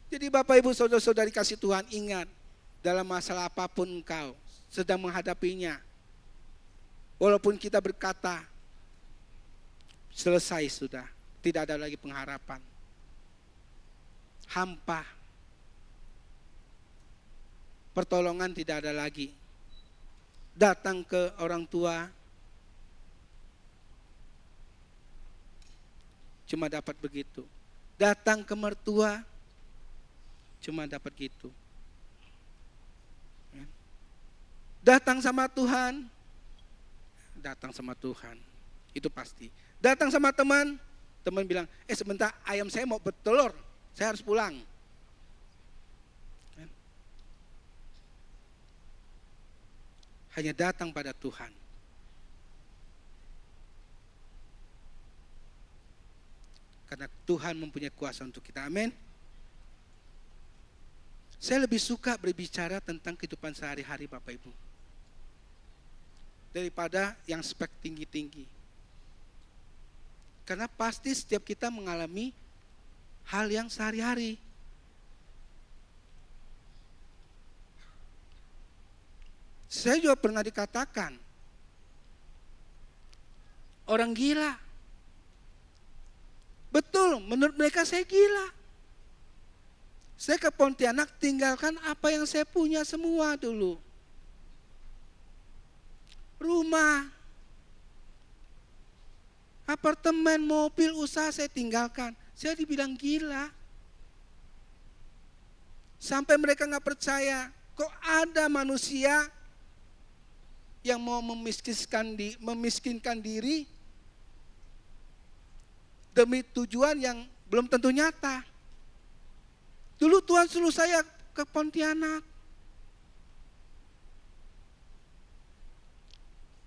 Jadi Bapak Ibu saudara-saudari kasih Tuhan, ingat. Dalam masalah apapun engkau sedang menghadapinya. Walaupun kita berkata, selesai sudah. Tidak ada lagi pengharapan. Hampa. Pertolongan tidak ada lagi. Datang ke orang tua, cuma dapat begitu. Datang ke mertua, cuma dapat gitu. Datang sama Tuhan, datang sama Tuhan. Itu pasti. Datang sama teman, teman bilang, sebentar ayam saya mau bertelur, saya harus pulang. Hanya datang pada Tuhan. Karena Tuhan mempunyai kuasa untuk kita. Amin. Saya lebih suka berbicara tentang kehidupan sehari-hari Bapak Ibu, daripada yang spek tinggi-tinggi. Karena pasti setiap kita mengalami hal yang sehari-hari. Saya juga pernah dikatakan orang gila. Betul, menurut mereka saya gila. Saya ke Pontianak tinggalkan apa yang saya punya semua dulu. Rumah, apartemen, mobil, usaha saya tinggalkan. Saya dibilang gila. Sampai mereka gak percaya, kok ada manusia yang mau memiskinkan diri demi tujuan yang belum tentu nyata. Dulu Tuhan suruh saya ke Pontianak,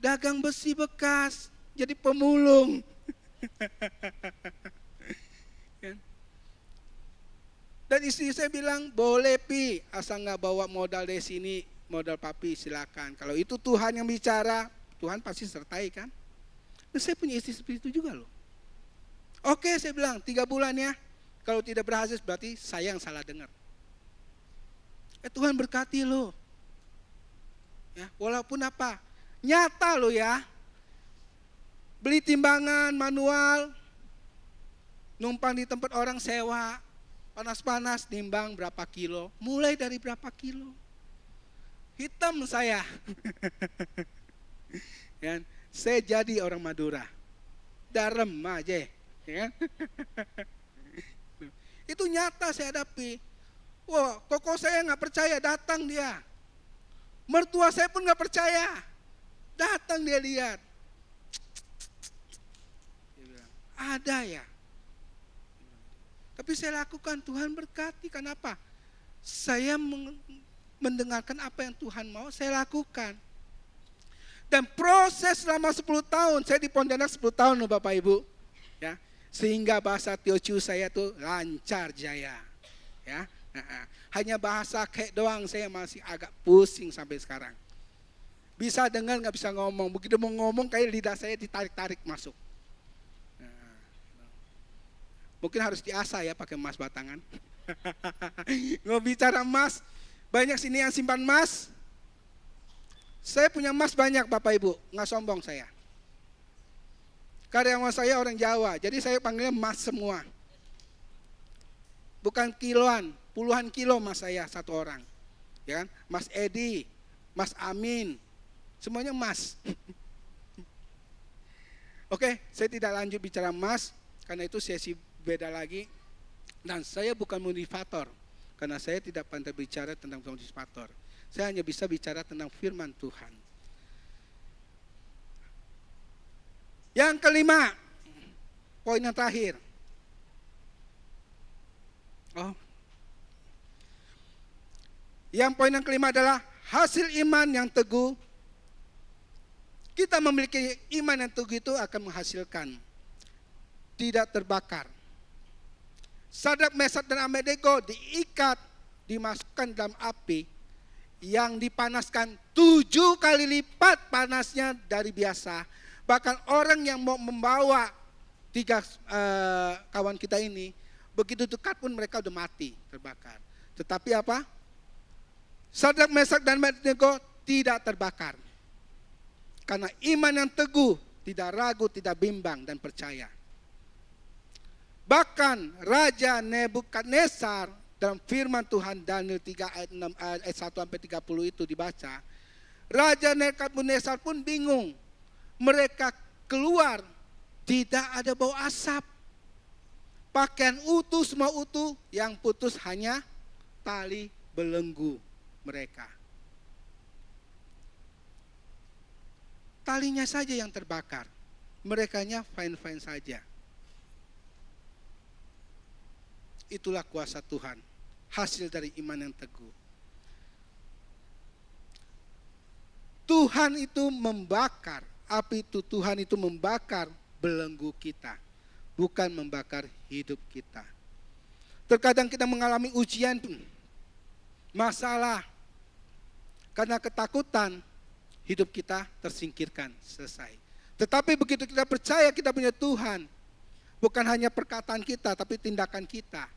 dagang besi bekas, jadi pemulung. Dan istri saya bilang, boleh Pi, asal gak bawa modal dari sini, modal papi silakan. Kalau itu Tuhan yang bicara, Tuhan pasti sertai kan. Dan saya punya istri seperti itu juga loh. Oke, saya bilang 3 bulan ya. Kalau tidak berhasil berarti saya yang salah dengar. Tuhan berkati lo. Ya, walaupun apa? Nyata lo ya. Beli timbangan manual, numpang di tempat orang sewa, panas-panas nimbang berapa kilo, mulai dari berapa kilo. Hitam saya. Ya, saya jadi orang Madura. Darem aja. Ya. Itu nyata saya hadapi. Wah, koko saya gak percaya, datang dia. Mertua saya pun gak percaya, datang dia lihat. Dia bilang, ada ya. Tapi saya lakukan, Tuhan berkati. Kenapa? Saya mendengarkan apa yang Tuhan mau, saya lakukan. Dan proses selama 10 tahun, saya di Pontianak 10 tahun loh Bapak Ibu. Ya, sehingga bahasa Teochew saya tuh lancar jaya. Ya, hanya bahasa kek doang saya masih agak pusing sampai sekarang. Bisa dengar nggak bisa ngomong. Begitu mau ngomong kayak lidah saya ditarik-tarik masuk. Mungkin harus diasah ya pakai emas batangan. Nggak bicara emas, banyak sini yang simpan emas. Saya punya emas banyak Bapak Ibu, nggak sombong saya. Karyawan saya orang Jawa, jadi saya panggilnya emas semua. Bukan kiloan, puluhan kilo emas saya satu orang. Ya kan? Mas Edi, Mas Amin, semuanya emas. Oke, saya tidak lanjut bicara emas, karena itu sesi beda lagi. Dan saya bukan motivator, karena saya tidak pandai bicara tentang motivator. Saya hanya bisa bicara tentang firman Tuhan. Yang kelima, poin yang terakhir. Yang poin yang kelima adalah hasil iman yang teguh. Kita memiliki iman yang teguh itu akan menghasilkan tidak terbakar. Sadrak, Mesak, dan Abednego diikat, dimasukkan dalam api yang dipanaskan 7 kali lipat panasnya dari biasa. Bahkan orang yang mau membawa 3 kawan kita ini, begitu dekat pun mereka udah mati, terbakar. Tetapi apa? Sadrak, Mesak, dan Abednego tidak terbakar. Karena iman yang teguh, tidak ragu, tidak bimbang, dan percaya. Bahkan Raja Nebukadnezar dalam firman Tuhan Daniel 3 ayat 1-30 itu dibaca. Raja Nebukadnezar pun bingung. Mereka keluar, tidak ada bau asap. Pakaian utuh, semua utuh, yang putus hanya tali belenggu mereka. talinya saja yang terbakar. Merekanya fine-fine saja. Itulah kuasa Tuhan, hasil dari iman yang teguh. Tuhan itu membakar, api itu Tuhan itu membakar belenggu kita, bukan membakar hidup kita. Terkadang kita mengalami ujian, masalah, karena ketakutan, hidup kita tersingkirkan, selesai. Tetapi begitu kita percaya kita punya Tuhan, bukan hanya perkataan kita, tapi tindakan kita,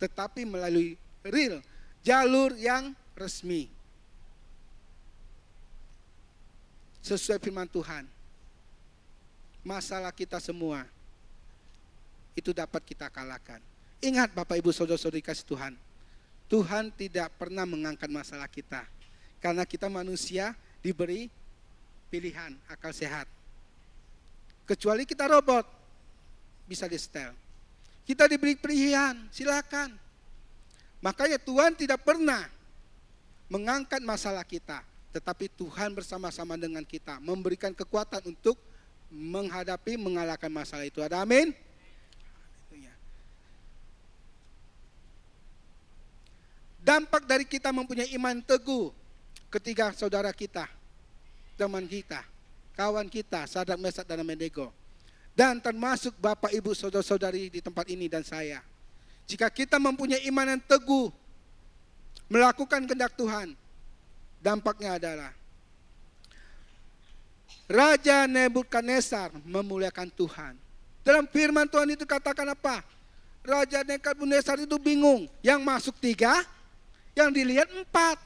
tetapi melalui real, jalur yang resmi. Sesuai firman Tuhan, masalah kita semua, itu dapat kita kalahkan. Ingat Bapak Ibu Saudara-saudari kasih Tuhan, Tuhan tidak pernah mengangkat masalah kita. Karena kita manusia diberi pilihan, akal sehat. Kecuali kita robot, bisa di-setel. Kita diberi pilihan, silakan. Makanya Tuhan tidak pernah mengangkat masalah kita. Tetapi Tuhan bersama-sama dengan kita, memberikan kekuatan untuk menghadapi, mengalahkan masalah itu. Ada amin? Dampak dari kita mempunyai iman teguh, ketiga saudara kita, teman kita, kawan kita, Sadrak, Mesak, dan Abednego, dan termasuk Bapak Ibu saudara-saudari di tempat ini dan saya. Jika kita mempunyai iman yang teguh, melakukan kehendak Tuhan, dampaknya adalah Raja Nebukadnezar memuliakan Tuhan. Dalam firman Tuhan itu katakan apa? Raja Nebukadnezar itu bingung, yang masuk 3, yang dilihat 4.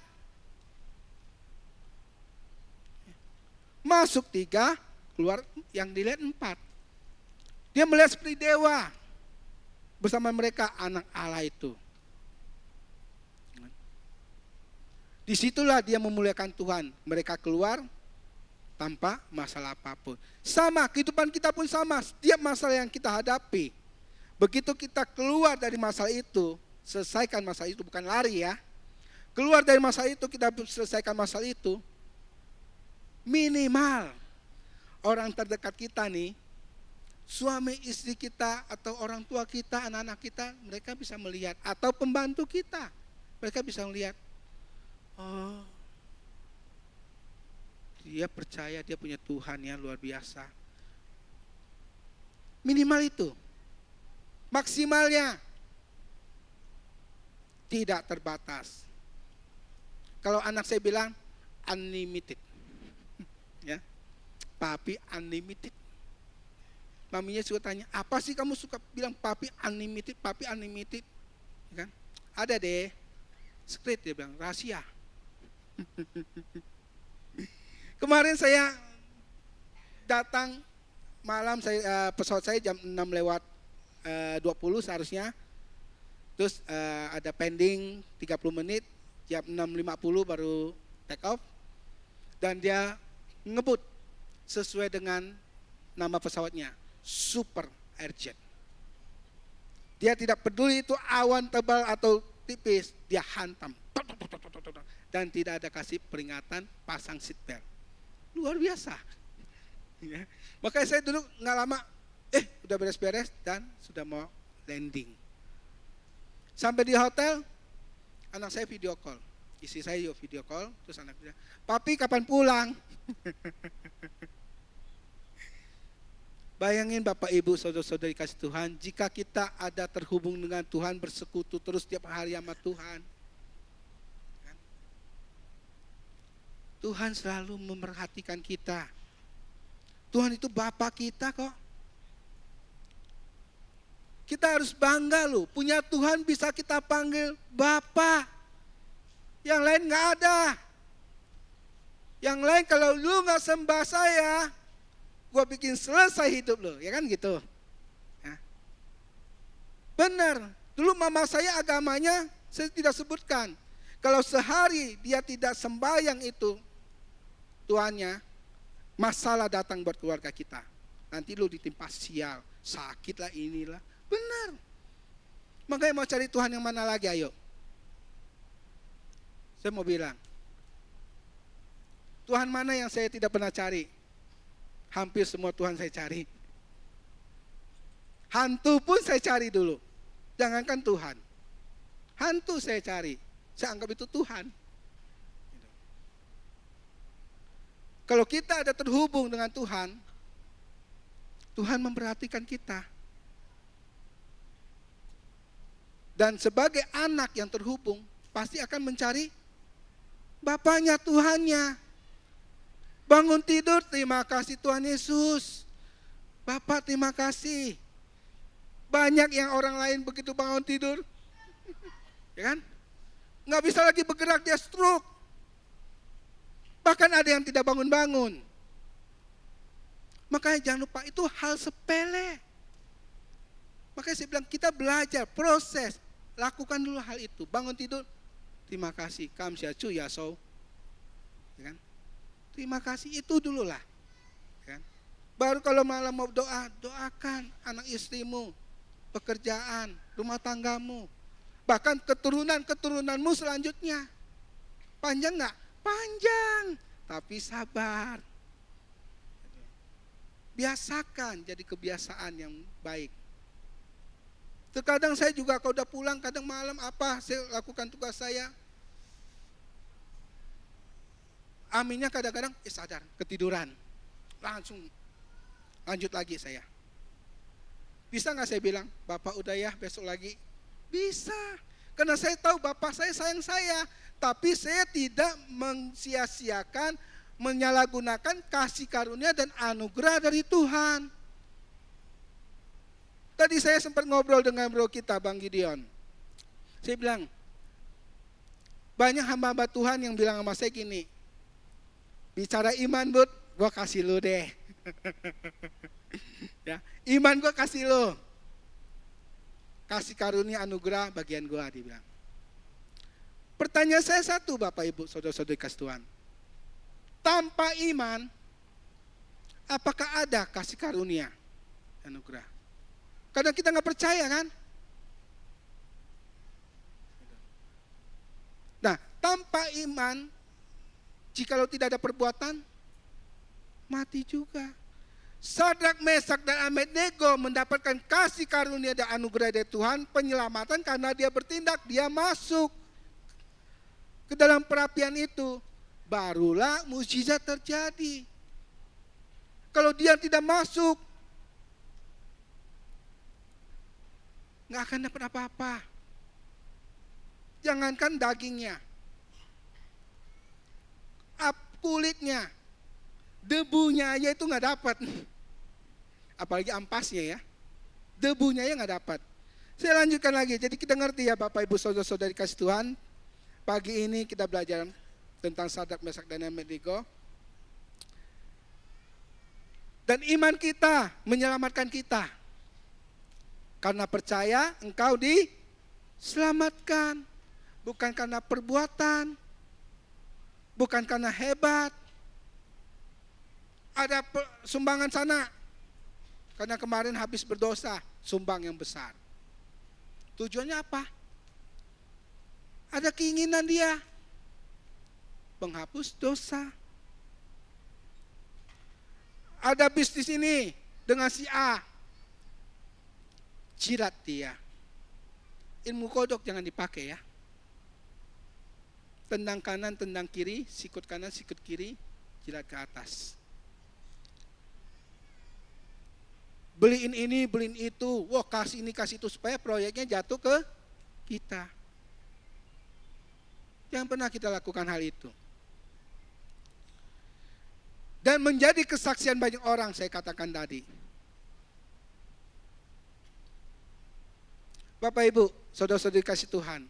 Masuk 3, keluar yang dilihat 4. Dia melihat seperti dewa bersama mereka anak Allah itu. Disitulah dia memuliakan Tuhan. Mereka keluar tanpa masalah apapun. Sama, kehidupan kita pun sama. Setiap masalah yang kita hadapi, begitu kita keluar dari masalah itu, selesaikan masalah itu, bukan lari ya. Keluar dari masalah itu, kita selesaikan masalah itu. Minimal orang terdekat kita nih, suami istri kita atau orang tua kita, anak-anak kita, mereka bisa melihat. Atau pembantu kita, mereka bisa melihat. Oh, dia percaya dia punya Tuhan ya, luar biasa. Minimal itu. Maksimalnya tidak terbatas. Kalau anak saya bilang unlimited, ya, papi unlimited. Maminya suka tanya, apa sih kamu suka bilang papi unlimited, kan? Ada deh, secret dia bilang, rahasia. Kemarin saya datang malam, pesawat saya jam 6 lewat 20 seharusnya. Terus ada pending 30 menit, jam 6.50 baru take off. Dan dia ngebut sesuai dengan nama pesawatnya, Super Airjet. Dia tidak peduli itu awan tebal atau tipis, dia hantam. Dan tidak ada kasih peringatan, pasang seatbelt. Luar biasa. Ya. Makanya saya dulu nggak lama, udah beres-beres dan sudah mau landing. Sampai di hotel, anak saya video call. Istri saya juga video call, terus anak bilang, papi kapan pulang? Bayangin Bapak Ibu saudara-saudari kasih Tuhan, jika kita ada terhubung dengan Tuhan, bersekutu terus tiap hari sama Tuhan, Tuhan selalu memerhatikan kita. Tuhan itu Bapa kita kok. Kita harus bangga loh, punya Tuhan bisa kita panggil Bapa. Yang lain gak ada. Yang lain kalau lu gak sembah saya, gue bikin selesai hidup lo, ya kan gitu. Ya. Benar, dulu mama saya agamanya saya tidak sebutkan. Kalau sehari dia tidak sembahyang itu tuannya, masalah datang buat keluarga kita. Nanti lu ditimpa sial, sakit lah inilah. Benar. Makanya mau cari Tuhan yang mana lagi, ayo. Saya mau bilang, Tuhan mana yang saya tidak pernah cari? Hampir semua Tuhan saya cari. Hantu pun saya cari dulu. Jangankan Tuhan. Hantu saya cari. Saya anggap itu Tuhan. Kalau kita ada terhubung dengan Tuhan, Tuhan memperhatikan kita. Dan sebagai anak yang terhubung, pasti akan mencari Bapaknya, Tuhannya. Bangun tidur, terima kasih Tuhan Yesus. Bapak terima kasih. Banyak yang orang lain begitu bangun tidur, ya kan? Nggak bisa lagi bergerak, dia stroke. Bahkan ada yang tidak bangun-bangun. Makanya jangan lupa, itu hal sepele. Makanya saya bilang kita belajar, proses. Lakukan dulu hal itu. Bangun tidur, terima kasih. Kamsiacu yasou. Ya kan? Terima kasih, itu dulu lah. Ya kan? Baru kalau malam mau doa, doakan anak istrimu, pekerjaan, rumah tanggamu. Bahkan keturunan-keturunanmu selanjutnya. Panjang enggak? Panjang. Tapi sabar. Biasakan jadi kebiasaan yang baik. Terkadang saya juga kalau udah pulang, kadang malam apa, saya lakukan tugas saya. Aminnya kadang-kadang sadar, ketiduran. Langsung lanjut lagi saya. Bisa nggak saya bilang, Bapak udah ya besok lagi? Bisa. Karena saya tahu Bapak saya sayang saya. Tapi saya tidak mensia-siakan, menyalahgunakan kasih karunia dan anugerah dari Tuhan. Tadi saya sempat ngobrol dengan bro kita, Bang Gideon. Saya bilang, banyak hamba-hamba Tuhan yang bilang sama saya gini, bicara iman bud, gue kasih lu deh. Ya, iman gue kasih lu. Kasih karunia anugerah bagian gue, dibilang. Pertanyaan saya satu, Bapak Ibu, saudara-saudari kasih Tuhan. Tanpa iman, apakah ada kasih karunia anugerah? Kadang kita nggak percaya kan? Nah, tanpa iman, jikalau tidak ada perbuatan, mati juga. Sadrak, Mesak, dan Abednego mendapatkan kasih karunia dan anugerah dari Tuhan, penyelamatan karena dia bertindak, dia masuk ke dalam perapian itu. Barulah mukjizat terjadi. Kalau dia tidak masuk, nggak akan dapat apa-apa. Jangankan dagingnya, kulitnya, debunya aja itu nggak dapat. Apalagi ampasnya ya, debunya ya nggak dapat. Saya lanjutkan lagi. Jadi kita ngerti ya Bapak Ibu saudara-saudari kasih Tuhan. Pagi ini kita belajar tentang Sadrak, Mesak, dan Abednego. Dan iman kita menyelamatkan kita. Karena percaya engkau diselamatkan. Bukan karena perbuatan. Bukan karena hebat. Ada sumbangan sana. Karena kemarin habis berdosa, sumbang yang besar. Tujuannya apa? Ada keinginan dia. Penghapus dosa. Ada bisnis ini dengan si A. Jirat dia. Ilmu kodok jangan dipakai ya. Tendang kanan, tendang kiri, sikut kanan, sikut kiri, jilat ke atas. Beliin ini, beliin itu, wah kasih ini, kasih itu, supaya proyeknya jatuh ke kita. Jangan pernah kita lakukan hal itu. Dan menjadi kesaksian banyak orang, saya katakan tadi. Bapak Ibu, saudara-saudari kasih Tuhan.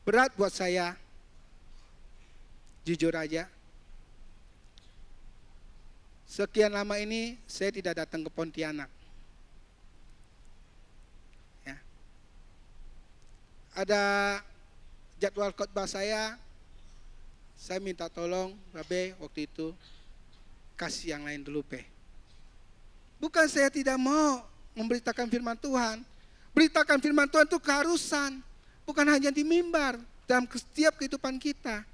Berat buat saya, jujur aja. Sekian lama ini saya tidak datang ke Pontianak. Ya. Ada jadwal khotbah saya minta tolong, Babe, waktu itu kasih yang lain dulu, Be. Bukan saya tidak mau memberitakan firman Tuhan. Beritakan firman Tuhan itu keharusan. Bukan hanya di mimbar, dalam setiap kehidupan kita.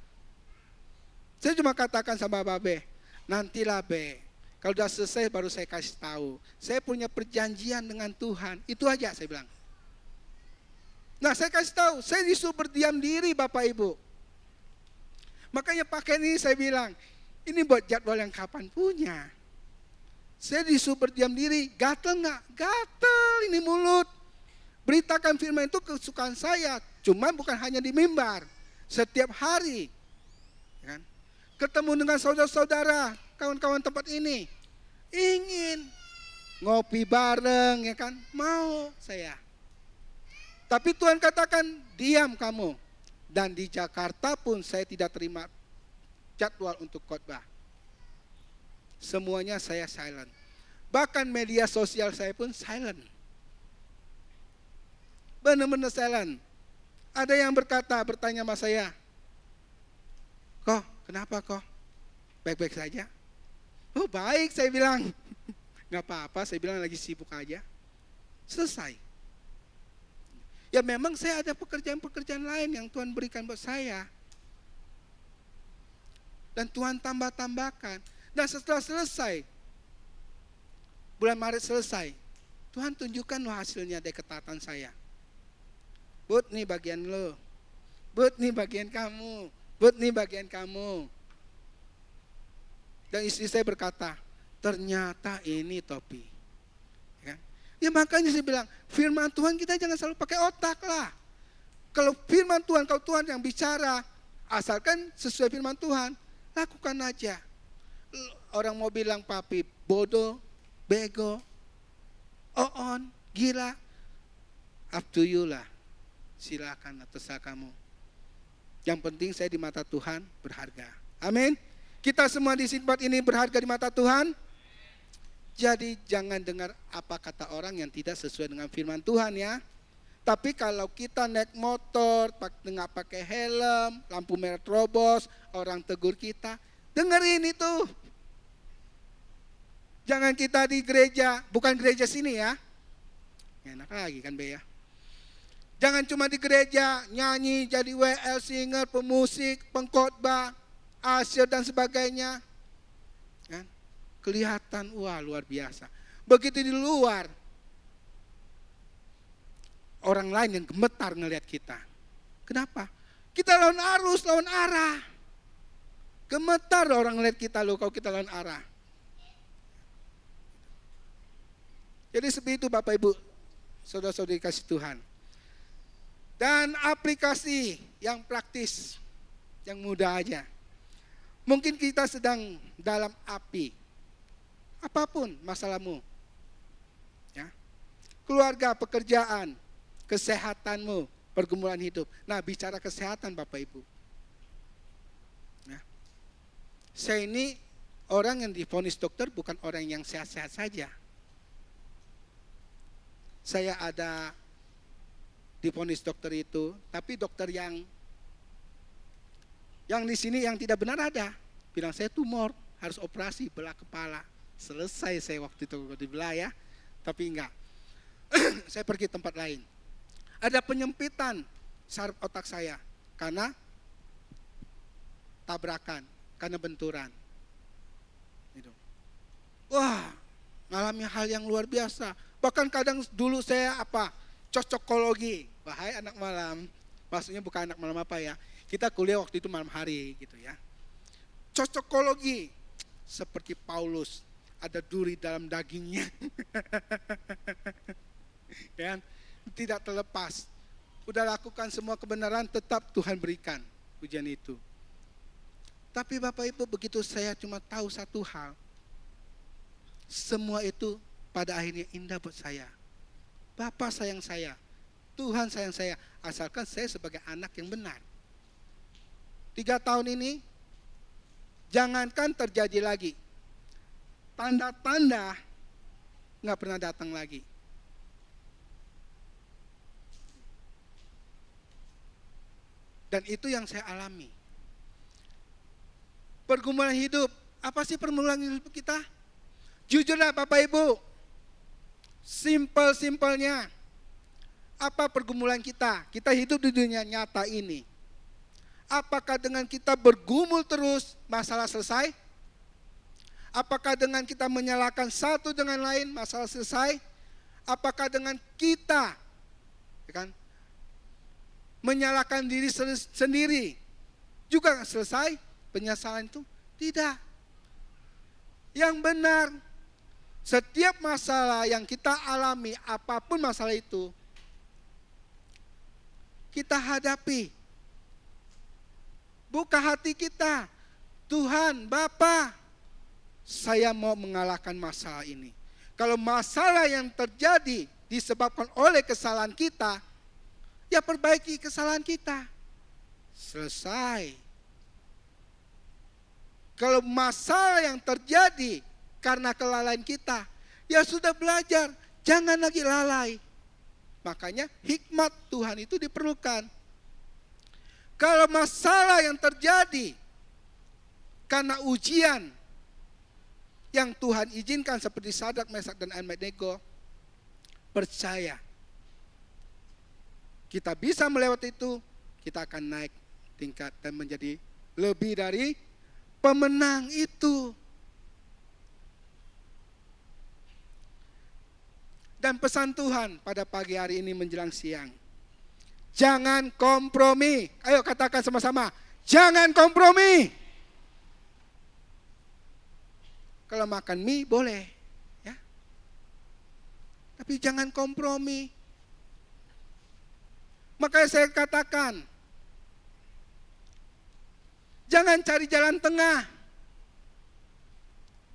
Saya cuma katakan sama Babe, Nantilah be, kalau sudah selesai baru saya kasih tahu. Saya punya perjanjian dengan Tuhan, itu aja saya bilang. Nah saya kasih tahu, saya disuruh berdiam diri Bapak Ibu. Makanya pakai ini saya bilang, ini buat jadwal yang kapan punya. Saya disuruh berdiam diri, gatel nggak? Gatel ini mulut. Beritakan firman itu kesukaan saya, cuman bukan hanya di mimbar, setiap hari. Kan? Ketemu dengan saudara-saudara, kawan-kawan tempat ini, ingin ngopi bareng, ya kan? Mau saya. Tapi Tuhan katakan, diam kamu. Dan di Jakarta pun saya tidak terima jadwal untuk khotbah. Semuanya saya silent. Bahkan media sosial saya pun silent. Benar-benar silent. Ada yang bertanya sama saya, "Kok, kenapa kok? Baik-baik saja?" "Oh baik," saya bilang. "Gak apa-apa," saya bilang, "lagi sibuk aja." Selesai. Ya memang saya ada pekerjaan-pekerjaan lain yang Tuhan berikan buat saya. Dan Tuhan tambah-tambahkan. Dan setelah selesai, bulan Maret selesai, Tuhan tunjukkan loh hasilnya dari ketaatan saya. Bud, nih bagian lo. Bud, nih bagian kamu. Bud, nih bagian kamu. Dan istri saya berkata, ternyata ini topi. Ya makanya saya bilang, firman Tuhan kita jangan selalu pakai otak lah. Kalau firman Tuhan, kalau Tuhan yang bicara, asalkan sesuai firman Tuhan, lakukan aja. Orang mau bilang papi bodoh, bego, on, gila, up to you lah. Silakan, terserah kamu. Yang penting saya di mata Tuhan berharga. Amin. Kita semua di tempat ini berharga di mata Tuhan. Jadi jangan dengar apa kata orang yang tidak sesuai dengan firman Tuhan ya. Tapi kalau kita naik motor, nggak pakai helm, lampu merah terobos, orang tegur kita, dengerin itu. Jangan kita di gereja, bukan gereja sini ya. Enak lagi kan Be ya. Jangan cuma di gereja, nyanyi, jadi WL, singer, pemusik, pengkhotbah, asyir dan sebagainya. Kan? Kelihatan, wah luar biasa. Begitu di luar, orang lain yang gemetar ngelihat kita. Kenapa? Kita lawan arus, lawan arah. Gemetar orang ngelihat kita loh kalau kita lawan arah. Jadi seperti itu Bapak Ibu, saudara-saudari kasih Tuhan. Dan aplikasi yang praktis, yang mudah aja. Mungkin kita sedang dalam api. Apapun masalahmu, ya, keluarga, pekerjaan, kesehatanmu, pergumulan hidup. Nah bicara kesehatan Bapak Ibu, ya. Saya ini orang yang divonis dokter bukan orang yang sehat-sehat saja. Saya ada divonis dokter itu, tapi dokter yang di sini yang tidak benar ada. Bilang saya tumor, harus operasi belah kepala. Selesai saya waktu itu dibelah ya, tapi enggak. Saya pergi tempat lain. Ada penyempitan saraf otak saya karena tabrakan, karena benturan. Gitu. Wah, mengalami hal yang luar biasa. Bahkan kadang dulu saya cocokologi. Bahaya anak malam. Maksudnya bukan anak malam apa ya. Kita kuliah waktu itu malam hari gitu ya. Cocokologi seperti Paulus. Ada duri dalam dagingnya. Ya, tidak terlepas. Udah lakukan semua kebenaran, tetap Tuhan berikan ujian itu. Tapi Bapak Ibu, begitu saya cuma tahu satu hal. Semua itu pada akhirnya indah buat saya. Bapak sayang saya, Tuhan sayang saya, asalkan saya sebagai anak yang benar. 3 tahun ini, jangankan terjadi lagi. Tanda-tanda nggak pernah datang lagi. Dan itu yang saya alami. Pergumulan hidup, apa sih pergumulan hidup kita? Jujurlah Bapak Ibu, simpel-simpelnya, apa pergumulan kita? Kita hidup di dunia nyata ini. Apakah dengan kita bergumul terus, masalah selesai? Apakah dengan kita menyalahkan satu dengan lain masalah selesai? Apakah dengan kita ya kan, menyalahkan diri sendiri juga selesai penyesalan itu? Tidak. Yang benar, setiap masalah yang kita alami, apapun masalah itu, kita hadapi. Buka hati kita, Tuhan, Bapa, saya mau mengalahkan masalah ini. Kalau masalah yang terjadi disebabkan oleh kesalahan kita, ya perbaiki kesalahan kita. Selesai. Kalau masalah yang terjadi karena kelalaian kita, ya sudah belajar, jangan lagi lalai. Makanya hikmat Tuhan itu diperlukan. Kalau masalah yang terjadi karena ujian yang Tuhan izinkan seperti Sadrak, Mesak, dan Abednego, percaya kita bisa melewati itu, kita akan naik tingkat dan menjadi lebih dari pemenang itu. Dan pesan Tuhan pada pagi hari ini menjelang siang, jangan kompromi. Ayo katakan sama-sama, jangan kompromi. Kalau makan mie boleh, ya. Tapi jangan kompromi. Makanya saya katakan, jangan cari jalan tengah.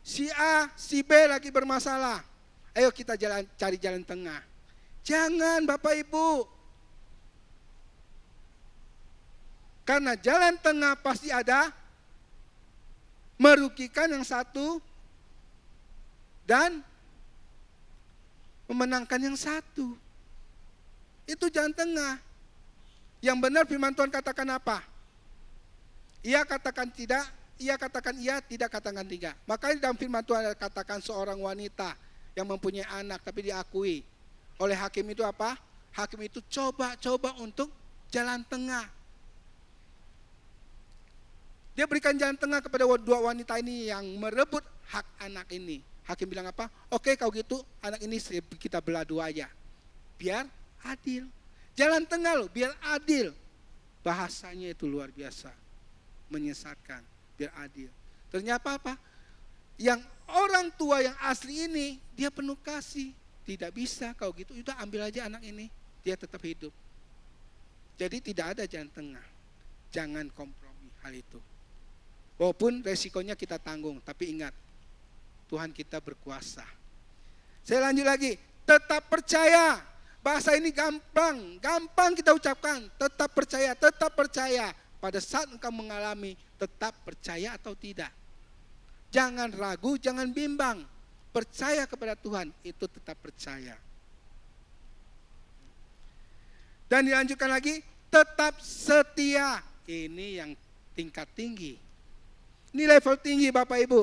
Si A, si B lagi bermasalah. Ayo kita cari jalan tengah. Jangan Bapak Ibu. Karena jalan tengah pasti ada merugikan yang satu dan memenangkan yang satu. Itu jalan tengah. Yang benar firman Tuhan katakan apa? Ia katakan tidak, ia katakan iya, tidak katakan tidak. Makanya dalam firman Tuhan katakan seorang wanita yang mempunyai anak tapi diakui oleh hakim itu apa? Hakim itu coba untuk jalan tengah. Dia berikan jalan tengah kepada dua wanita ini yang merebut hak anak ini. Hakim bilang apa? Oke, kalau gitu anak ini kita belah dua aja. Biar adil. Jalan tengah loh, biar adil. Bahasanya itu luar biasa. Menyesatkan, biar adil. Ternyata apa? Yang orang tua yang asli ini, dia penuh kasih. Tidak bisa, kalau gitu udah ambil aja anak ini. Dia tetap hidup. Jadi tidak ada jalan tengah. Jangan kompromi hal itu. Walaupun resikonya kita tanggung, tapi ingat, Tuhan kita berkuasa. Saya lanjut lagi, tetap percaya. Bahasa ini gampang kita ucapkan. Tetap percaya. Pada saat engkau mengalami, tetap percaya atau tidak. Jangan ragu, jangan bimbang. Percaya kepada Tuhan, itu tetap percaya. Dan dilanjutkan lagi, tetap setia. Ini yang tingkat tinggi. Ini level tinggi Bapak Ibu.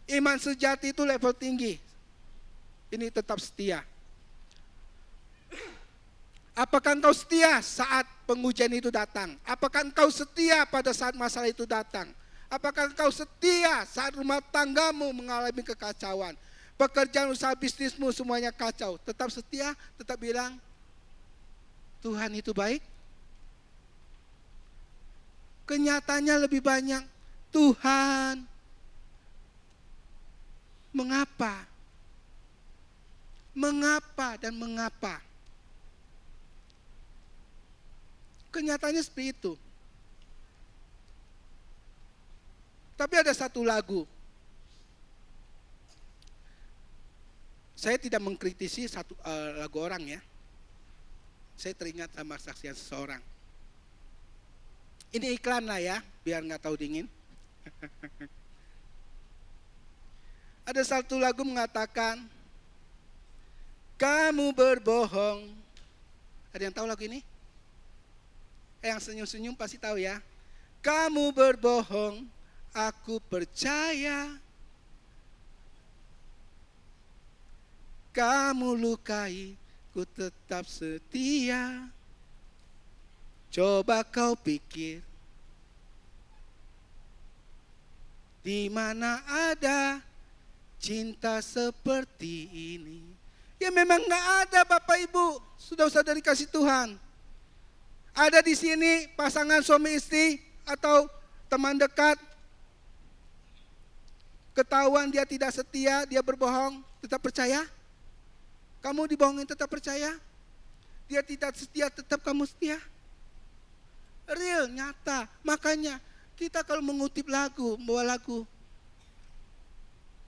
Iman sejati itu level tinggi. Ini tetap setia. Apakah engkau setia saat pengujian itu datang? Apakah engkau setia pada saat masalah itu datang? Apakah engkau setia saat rumah tanggamu mengalami kekacauan? Pekerjaan usaha bisnismu semuanya kacau. Tetap setia, tetap bilang, Tuhan itu baik. Kenyataannya lebih banyak, Tuhan, mengapa? Mengapa dan mengapa? Kenyataannya seperti itu. Tapi ada satu lagu. Saya tidak mengkritisi satu lagu orang ya. Saya teringat sama saksian seseorang. Ini iklan lah ya, biar nggak tahu dingin. Ada satu lagu mengatakan, kamu berbohong. Ada yang tahu lagu ini? Yang senyum-senyum pasti tahu ya. Kamu berbohong, aku percaya. Kamu lukai, ku tetap setia. Coba kau pikir, Di mana ada cinta seperti ini. Ya memang nggak ada Bapak Ibu, saudara-saudari kasih Tuhan. Ada di sini pasangan suami istri atau teman dekat, ketahuan dia tidak setia, dia berbohong, tetap percaya? Kamu dibohongin tetap percaya? Dia tidak setia, tetap kamu setia? Real, nyata. Makanya kita kalau mengutip lagu, membawa lagu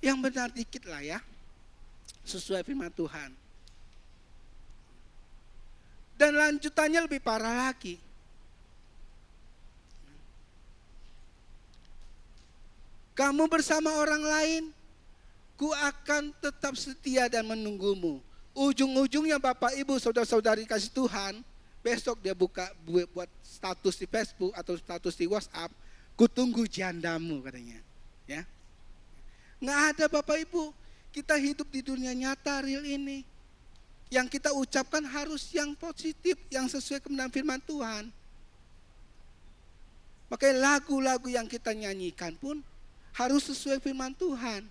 yang benar dikit lah ya, sesuai firman Tuhan. Dan lanjutannya lebih parah lagi. Kamu bersama orang lain, ku akan tetap setia dan menunggumu. Ujung-ujungnya Bapak Ibu saudara-saudari kasih Tuhan, besok dia buat status di Facebook atau status di WhatsApp, ku tunggu jandamu katanya. Ya, nggak ada Bapak Ibu. Kita hidup di dunia nyata real ini. Yang kita ucapkan harus yang positif, yang sesuai kebenaran firman Tuhan. Makanya lagu-lagu yang kita nyanyikan pun harus sesuai firman Tuhan.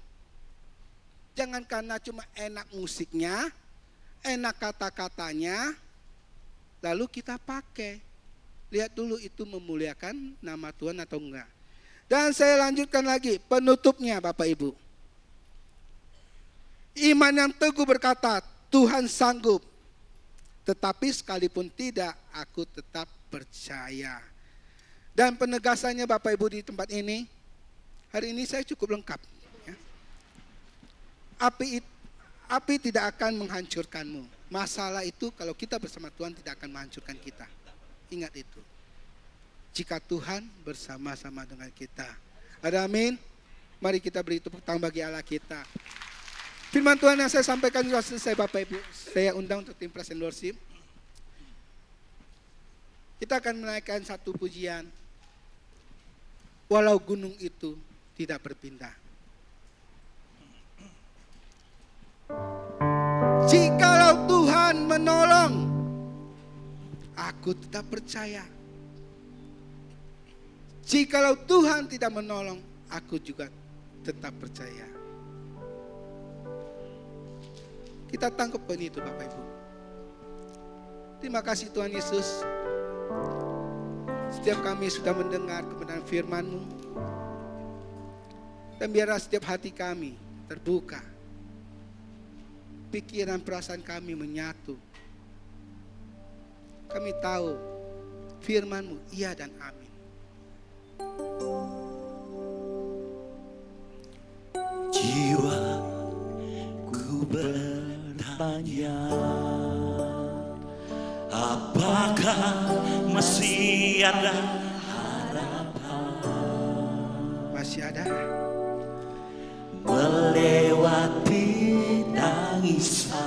Jangan karena cuma enak musiknya, enak kata-katanya, lalu kita pakai. Lihat dulu itu memuliakan nama Tuhan atau enggak. Dan saya lanjutkan lagi penutupnya Bapak Ibu. Iman yang teguh berkata, Tuhan sanggup. Tetapi sekalipun tidak, aku tetap percaya. Dan penegasannya Bapak Ibu di tempat ini, hari ini saya cukup lengkap. Ya. Api tidak akan menghancurkanmu. Masalah itu kalau kita bersama Tuhan tidak akan menghancurkan kita. Ingat itu. Jika Tuhan bersama-sama dengan kita. Ada amin? Mari kita beri tepuk tangan bagi Allah kita. Firman Tuhan yang saya sampaikan sudah selesai Bapak Ibu. Saya undang untuk tim praise and worship. Kita akan menaikkan satu pujian. Walau gunung itu tidak berpindah. Jikalau Tuhan menolong, aku tetap percaya. Jikalau Tuhan tidak menolong, aku juga tetap percaya. Kita tangkap poin itu Bapak Ibu. Terima kasih Tuhan Yesus. Setiap kami sudah mendengar kebenaran firman-Mu. Dan biarlah setiap hati kami terbuka. Pikiran perasaan kami menyatu. Kami tahu firman-Mu iya dan amin. Jiwaku bertanya, apakah masih ada harapan? Masih ada. Melewati tangisan,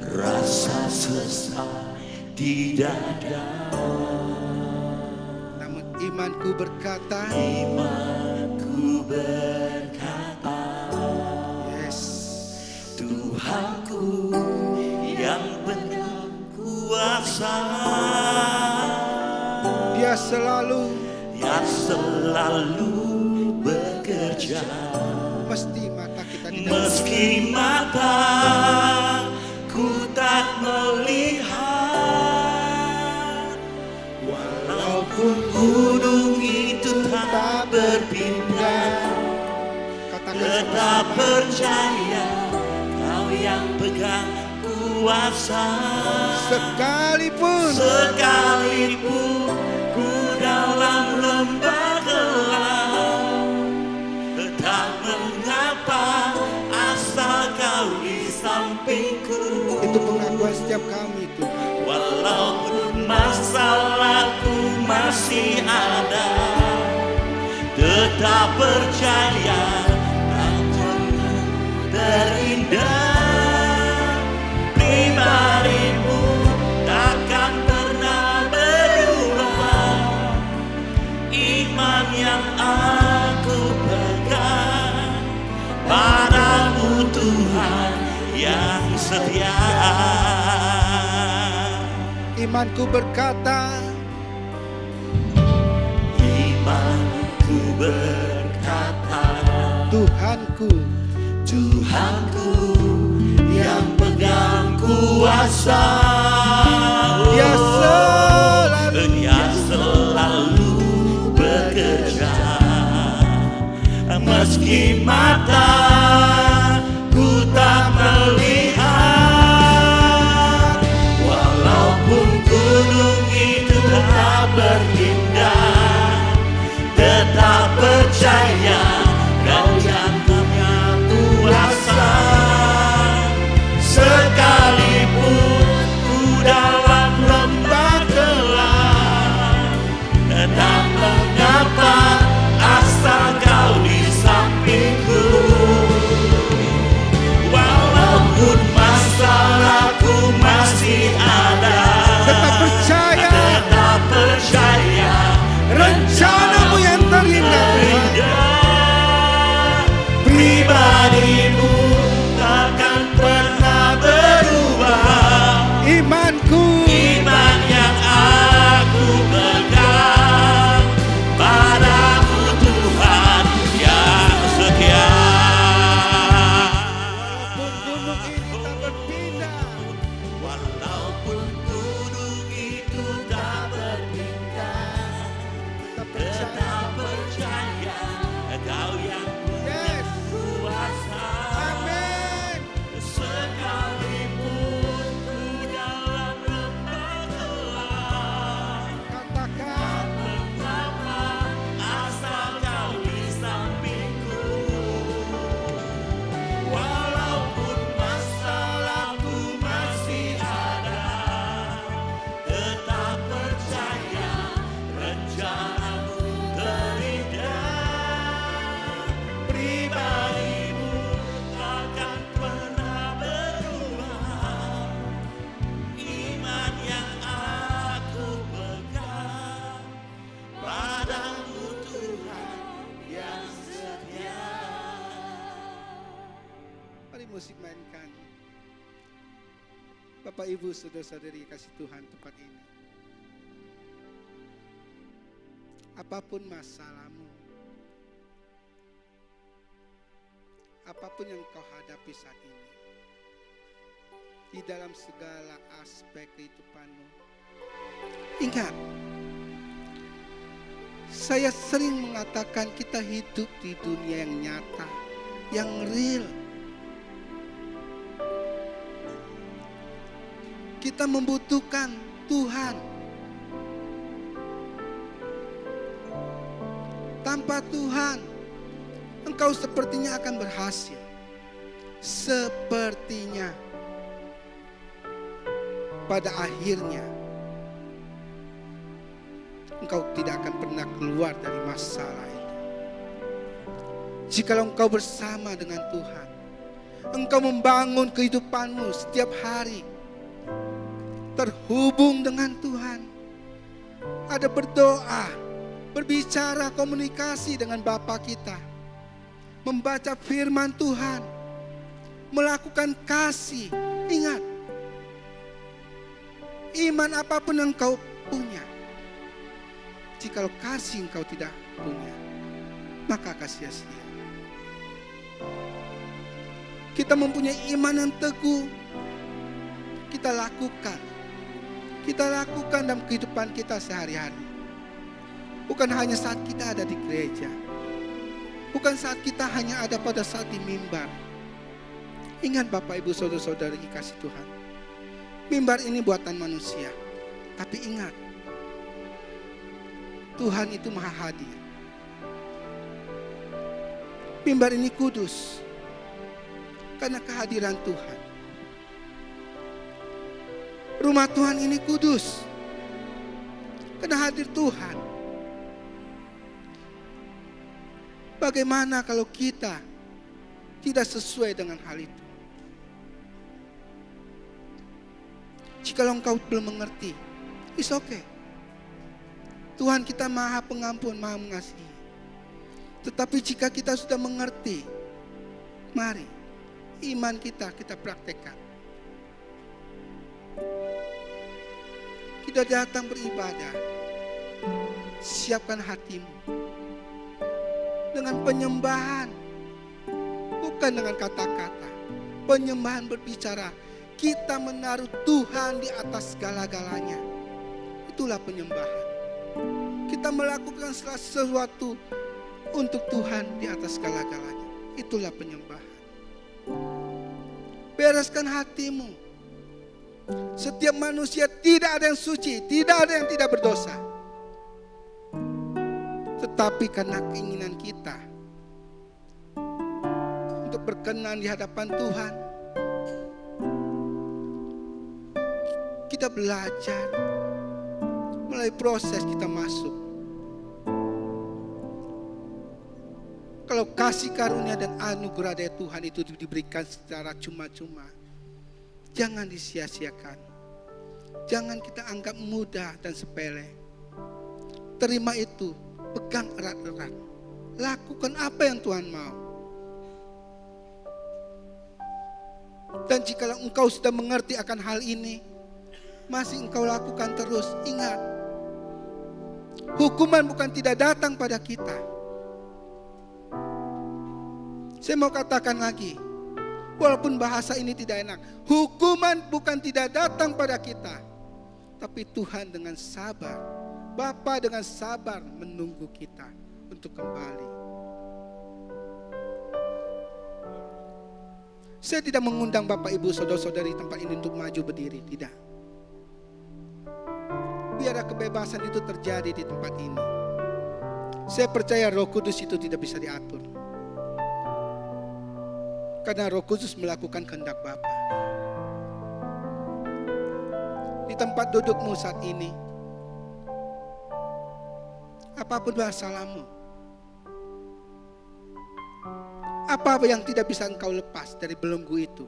rasa sesak di dada. Namun imanku berkata, Imanku berkata, yes, Tuhanku yang benar kuasa, Dia selalu bekerja. meski mata kita tidak Meski mataku tak melihat, walaupun gunung itu tak berpindah, katakan tetap percaya Kau yang pegang kuasa. sekalipun Sekalipun ku dalam lembah gelap, tak mengapa asal Kau di sampingku. itu pengakuan setiap kami Tuhan. Walaupun masalahku masih ada, tetap percaya Engkau terindah. Pribadimu takkan pernah berubah. Iman yang aku pegang padamu Tuhan yang setia. Imanku berkata, imanku berkata, Tuhanku, Tuhanku yang pegang kuasa, Dia selalu Dia selalu bekerja. Meski mataku tak melihat, walaupun gunung itu tak berpindah, tetap percaya Kau yang punya kuasa. Sekalipun ku dalam lembah gelap, tak mengapa asal Kau di sampingku. Walaupun masalahku masih ada, tetap percaya tetap percaya rencana-Mu yang terindah. Pribadimu takkan pernah berubah. Imanku, Iman yang aku pegang padamu Tuhan yang setia. walaupun gunung itu tak berpindah, Walaupun gunung itu tak berpindah, tetap tetap percaya. percaya Kau yang punya Yes. kuasa. Amin. Sekalipun ku dalam lembah gelap, Katakan, mengapa asal Kau di sampingku. Walaupun masalahku masih ada, tetap percaya rencana-Mu terindah. Pribadimu takkan pernah berubah. Iman yang aku pegang padamu Tuhan yang setia. mari musik mainkan. Bapak, Ibu, saudara-saudari kasih Tuhan tempat ini. Apapun masalahmu, apapun yang kau hadapi saat ini, di dalam segala aspek kehidupanmu, ingat, saya sering mengatakan kita hidup di dunia yang nyata, yang real. Kita membutuhkan Tuhan. Tanpa Tuhan, engkau sepertinya akan berhasil. Sepertinya. Pada akhirnya, engkau tidak akan pernah keluar dari masalah itu. Jikalau engkau bersama dengan Tuhan, engkau membangun kehidupanmu setiap hari, terhubung dengan Tuhan, ada berdoa, berbicara, komunikasi dengan Bapa kita, membaca firman Tuhan, melakukan kasih. Ingat, iman apapun yang engkau punya, jikalau kasih engkau tidak punya, maka akan sia-sia. Kita mempunyai iman yang teguh, kita lakukan dalam kehidupan kita sehari-hari. Bukan hanya saat kita ada di gereja, bukan saat kita hanya ada pada saat di mimbar. Ingat Bapak, Ibu, saudara-saudari kasih Tuhan, mimbar ini buatan manusia, tapi ingat, Tuhan itu maha hadir. Mimbar ini kudus karena kehadiran Tuhan. Rumah Tuhan ini kudus karena hadir Tuhan. Bagaimana kalau kita tidak sesuai dengan hal itu? Jikalau engkau belum mengerti, it's okay. Tuhan kita maha pengampun, maha mengasihi. Tetapi jika kita sudah mengerti, mari iman kita praktekkan. Kita datang beribadah siapkan hatimu dengan penyembahan, bukan dengan kata-kata. Penyembahan berbicara, kita menaruh Tuhan di atas segala-galanya. Itulah penyembahan. Kita melakukan sesuatu untuk Tuhan di atas segala-galanya. Itulah penyembahan. Bereskan hatimu. Setiap manusia tidak ada yang suci, tidak ada yang tidak berdosa. Tetapi karena keinginan kita untuk berkenan di hadapan Tuhan, kita belajar melalui proses kita masuk. Kalau kasih karunia dan anugerah dari Tuhan itu diberikan secara cuma-cuma, jangan disia-siakan. Jangan kita anggap mudah dan sepele. Terima itu, pegang erat-erat. Lakukan apa yang Tuhan mau. Dan jika engkau sudah mengerti akan hal ini, masih engkau lakukan terus, ingat, hukuman bukan tidak datang pada kita. Saya mau katakan lagi, walaupun bahasa ini tidak enak, hukuman bukan tidak datang pada kita, tapi Tuhan dengan sabar, Bapa dengan sabar menunggu kita untuk kembali. Saya tidak mengundang Bapak Ibu saudara-saudari tempat ini untuk maju berdiri, tidak. Biarlah kebebasan itu terjadi di tempat ini. Saya percaya Roh Kudus itu tidak bisa diatur. Karena Roh Kudus melakukan kehendak Bapa. Di tempat dudukmu saat ini, apapun masalahmu, apa yang tidak bisa engkau lepas dari belenggu itu,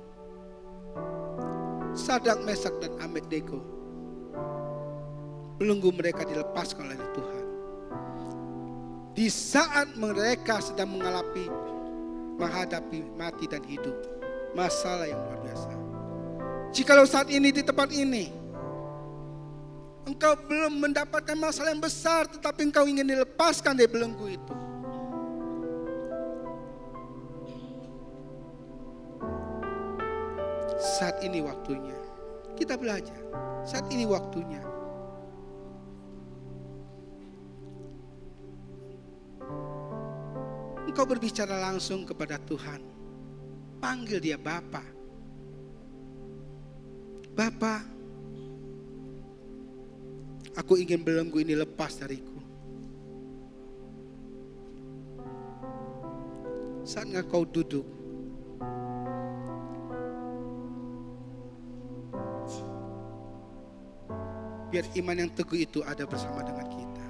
Sadrak, Mesak, dan Abednego, belenggu mereka dilepaskan oleh Tuhan. Di saat mereka sedang menghadapi mati dan hidup, masalah yang luar biasa. Jikalau saat ini di tempat ini engkau belum mendapatkan masalah yang besar, tetapi engkau ingin dilepaskan dari belenggu itu, saat ini waktunya kita belajar. Saat ini waktunya. Engkau berbicara langsung kepada Tuhan. Panggil dia Bapa. Bapa, aku ingin belenggu ini lepas dariku. Saat engkau duduk, biar iman yang teguh itu ada bersama dengan kita.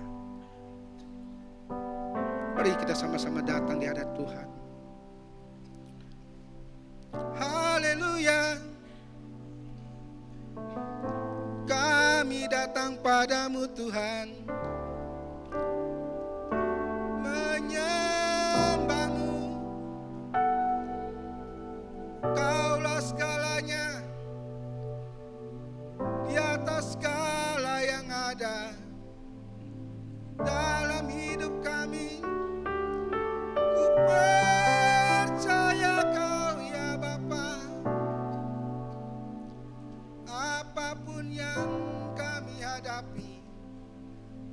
Mari kita sama-sama datang di hadapan Tuhan. Haleluya. Kami datang padamu Tuhan, menyembahmu. Kaulah segalanya, di atas segala yang ada dalam hidup kami. Ku percaya Kau ya Bapa, apapun yang kami hadapi,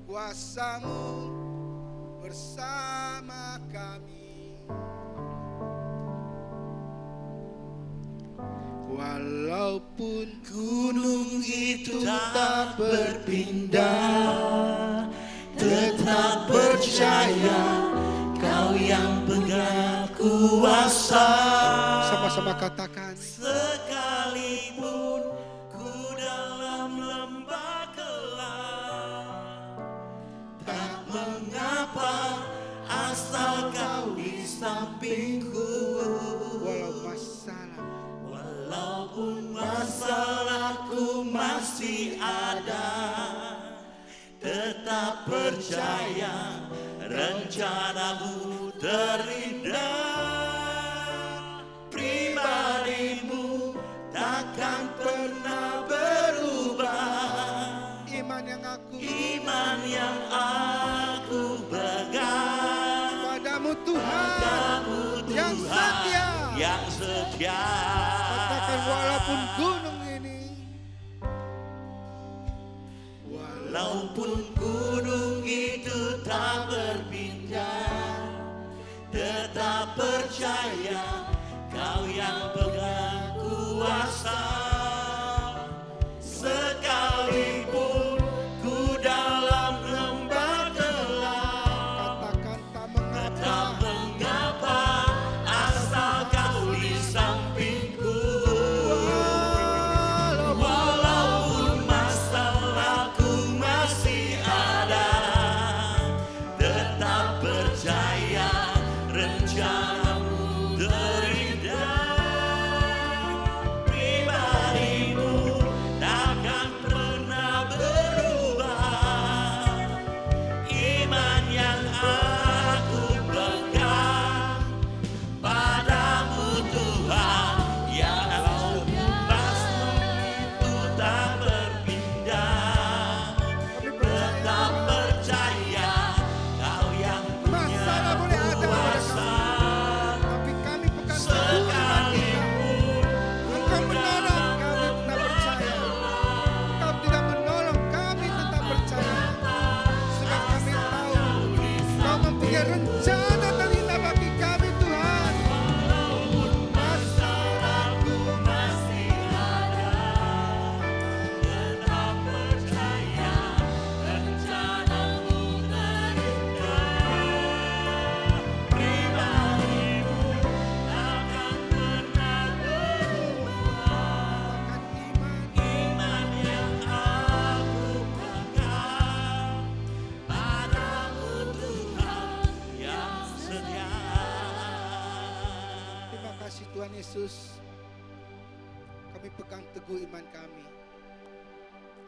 kuasa-Mu bersama kami. Walaupun Gunung itu tak berpindah, tetap percaya Kau yang pegang kuasa. sama-sama katakan, Sekalipun ku dalam lembah gelap, tak mengapa asal Kau di sampingku. Walaupun masalahku masih ada, tetap percaya rencanamu terindah. Pribadimu takkan pernah berubah. iman yang aku iman yang aku pegang Padamu Tuhan padamu yang Tuhan setia. yang setia. Katakan walaupun gunung ini, Walaupun gunung itu tak berpindah, tetap percaya Kau yang pegang kuasa. Sekalipun ku dalam lembah gelap, katakan tak mengapa. tak mengapa, asal Kau di sampingku. Walaupun masalahku masih ada, tetap percaya rencanamu terindah. Pribadimu takkan pernah berubah. Iman yang aku pegang padamu Tuhan yang bebasmu itu tak berpindah. Tetap percaya Kau yang punya Masalah boleh ada pada kuasa. kami, tapi kami pegang teguh iman kita. Engkau menolong, kami tetap percaya. Engkau tidak menolong, kami tetap percaya. Sebab kami tahu Kau mempunyai rencana terindah bagi kami Tuhan. Masalahku masih ada, tetap percaya rencanamu terindah. Pribadimu takkan pernah berubah. Iman yang aku pegang padamu Tuhan yang setia. Terima kasih Tuhan Yesus. Kami pegang teguh iman kami.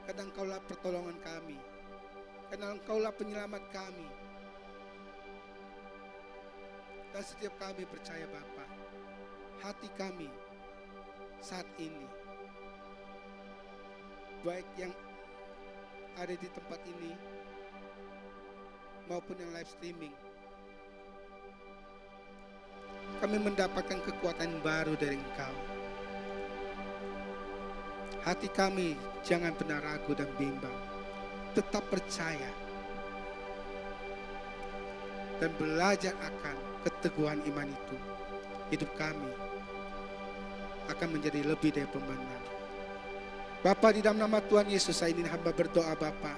Karena Engkaulah pertolongan kami. Karena Engkaulah penyelamat kami. Dan setiap kami percaya Bapa, hati kami saat ini, baik yang ada di tempat ini maupun yang live streaming, kami mendapatkan kekuatan baru dari Engkau. Hati kami jangan pernah ragu dan bimbang. Tetap percaya. Dan belajar akan keteguhan iman itu. Hidup kami akan menjadi lebih dari pemenang. Bapa, di dalam nama Tuhan Yesus, saya ini hamba berdoa Bapa.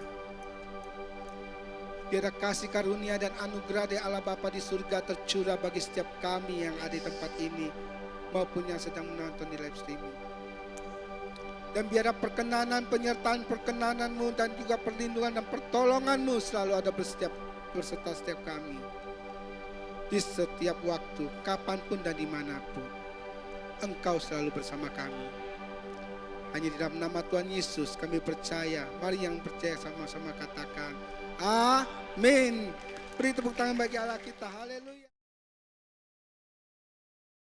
Biarlah kasih karunia dan anugerah dari Allah Bapa di surga tercurah bagi setiap kami yang ada di tempat ini maupun yang sedang menonton di live streaming. Dan biarlah perkenanan-mu dan juga perlindungan dan pertolongan-Mu selalu ada berserta setiap kami. Di setiap waktu, kapanpun dan dimanapun, Engkau selalu bersama kami. Hanya di dalam nama Tuhan Yesus kami percaya. Mari yang percaya sama-sama katakan, Amin. Beri tepuk tangan bagi Allah kita. Haleluya.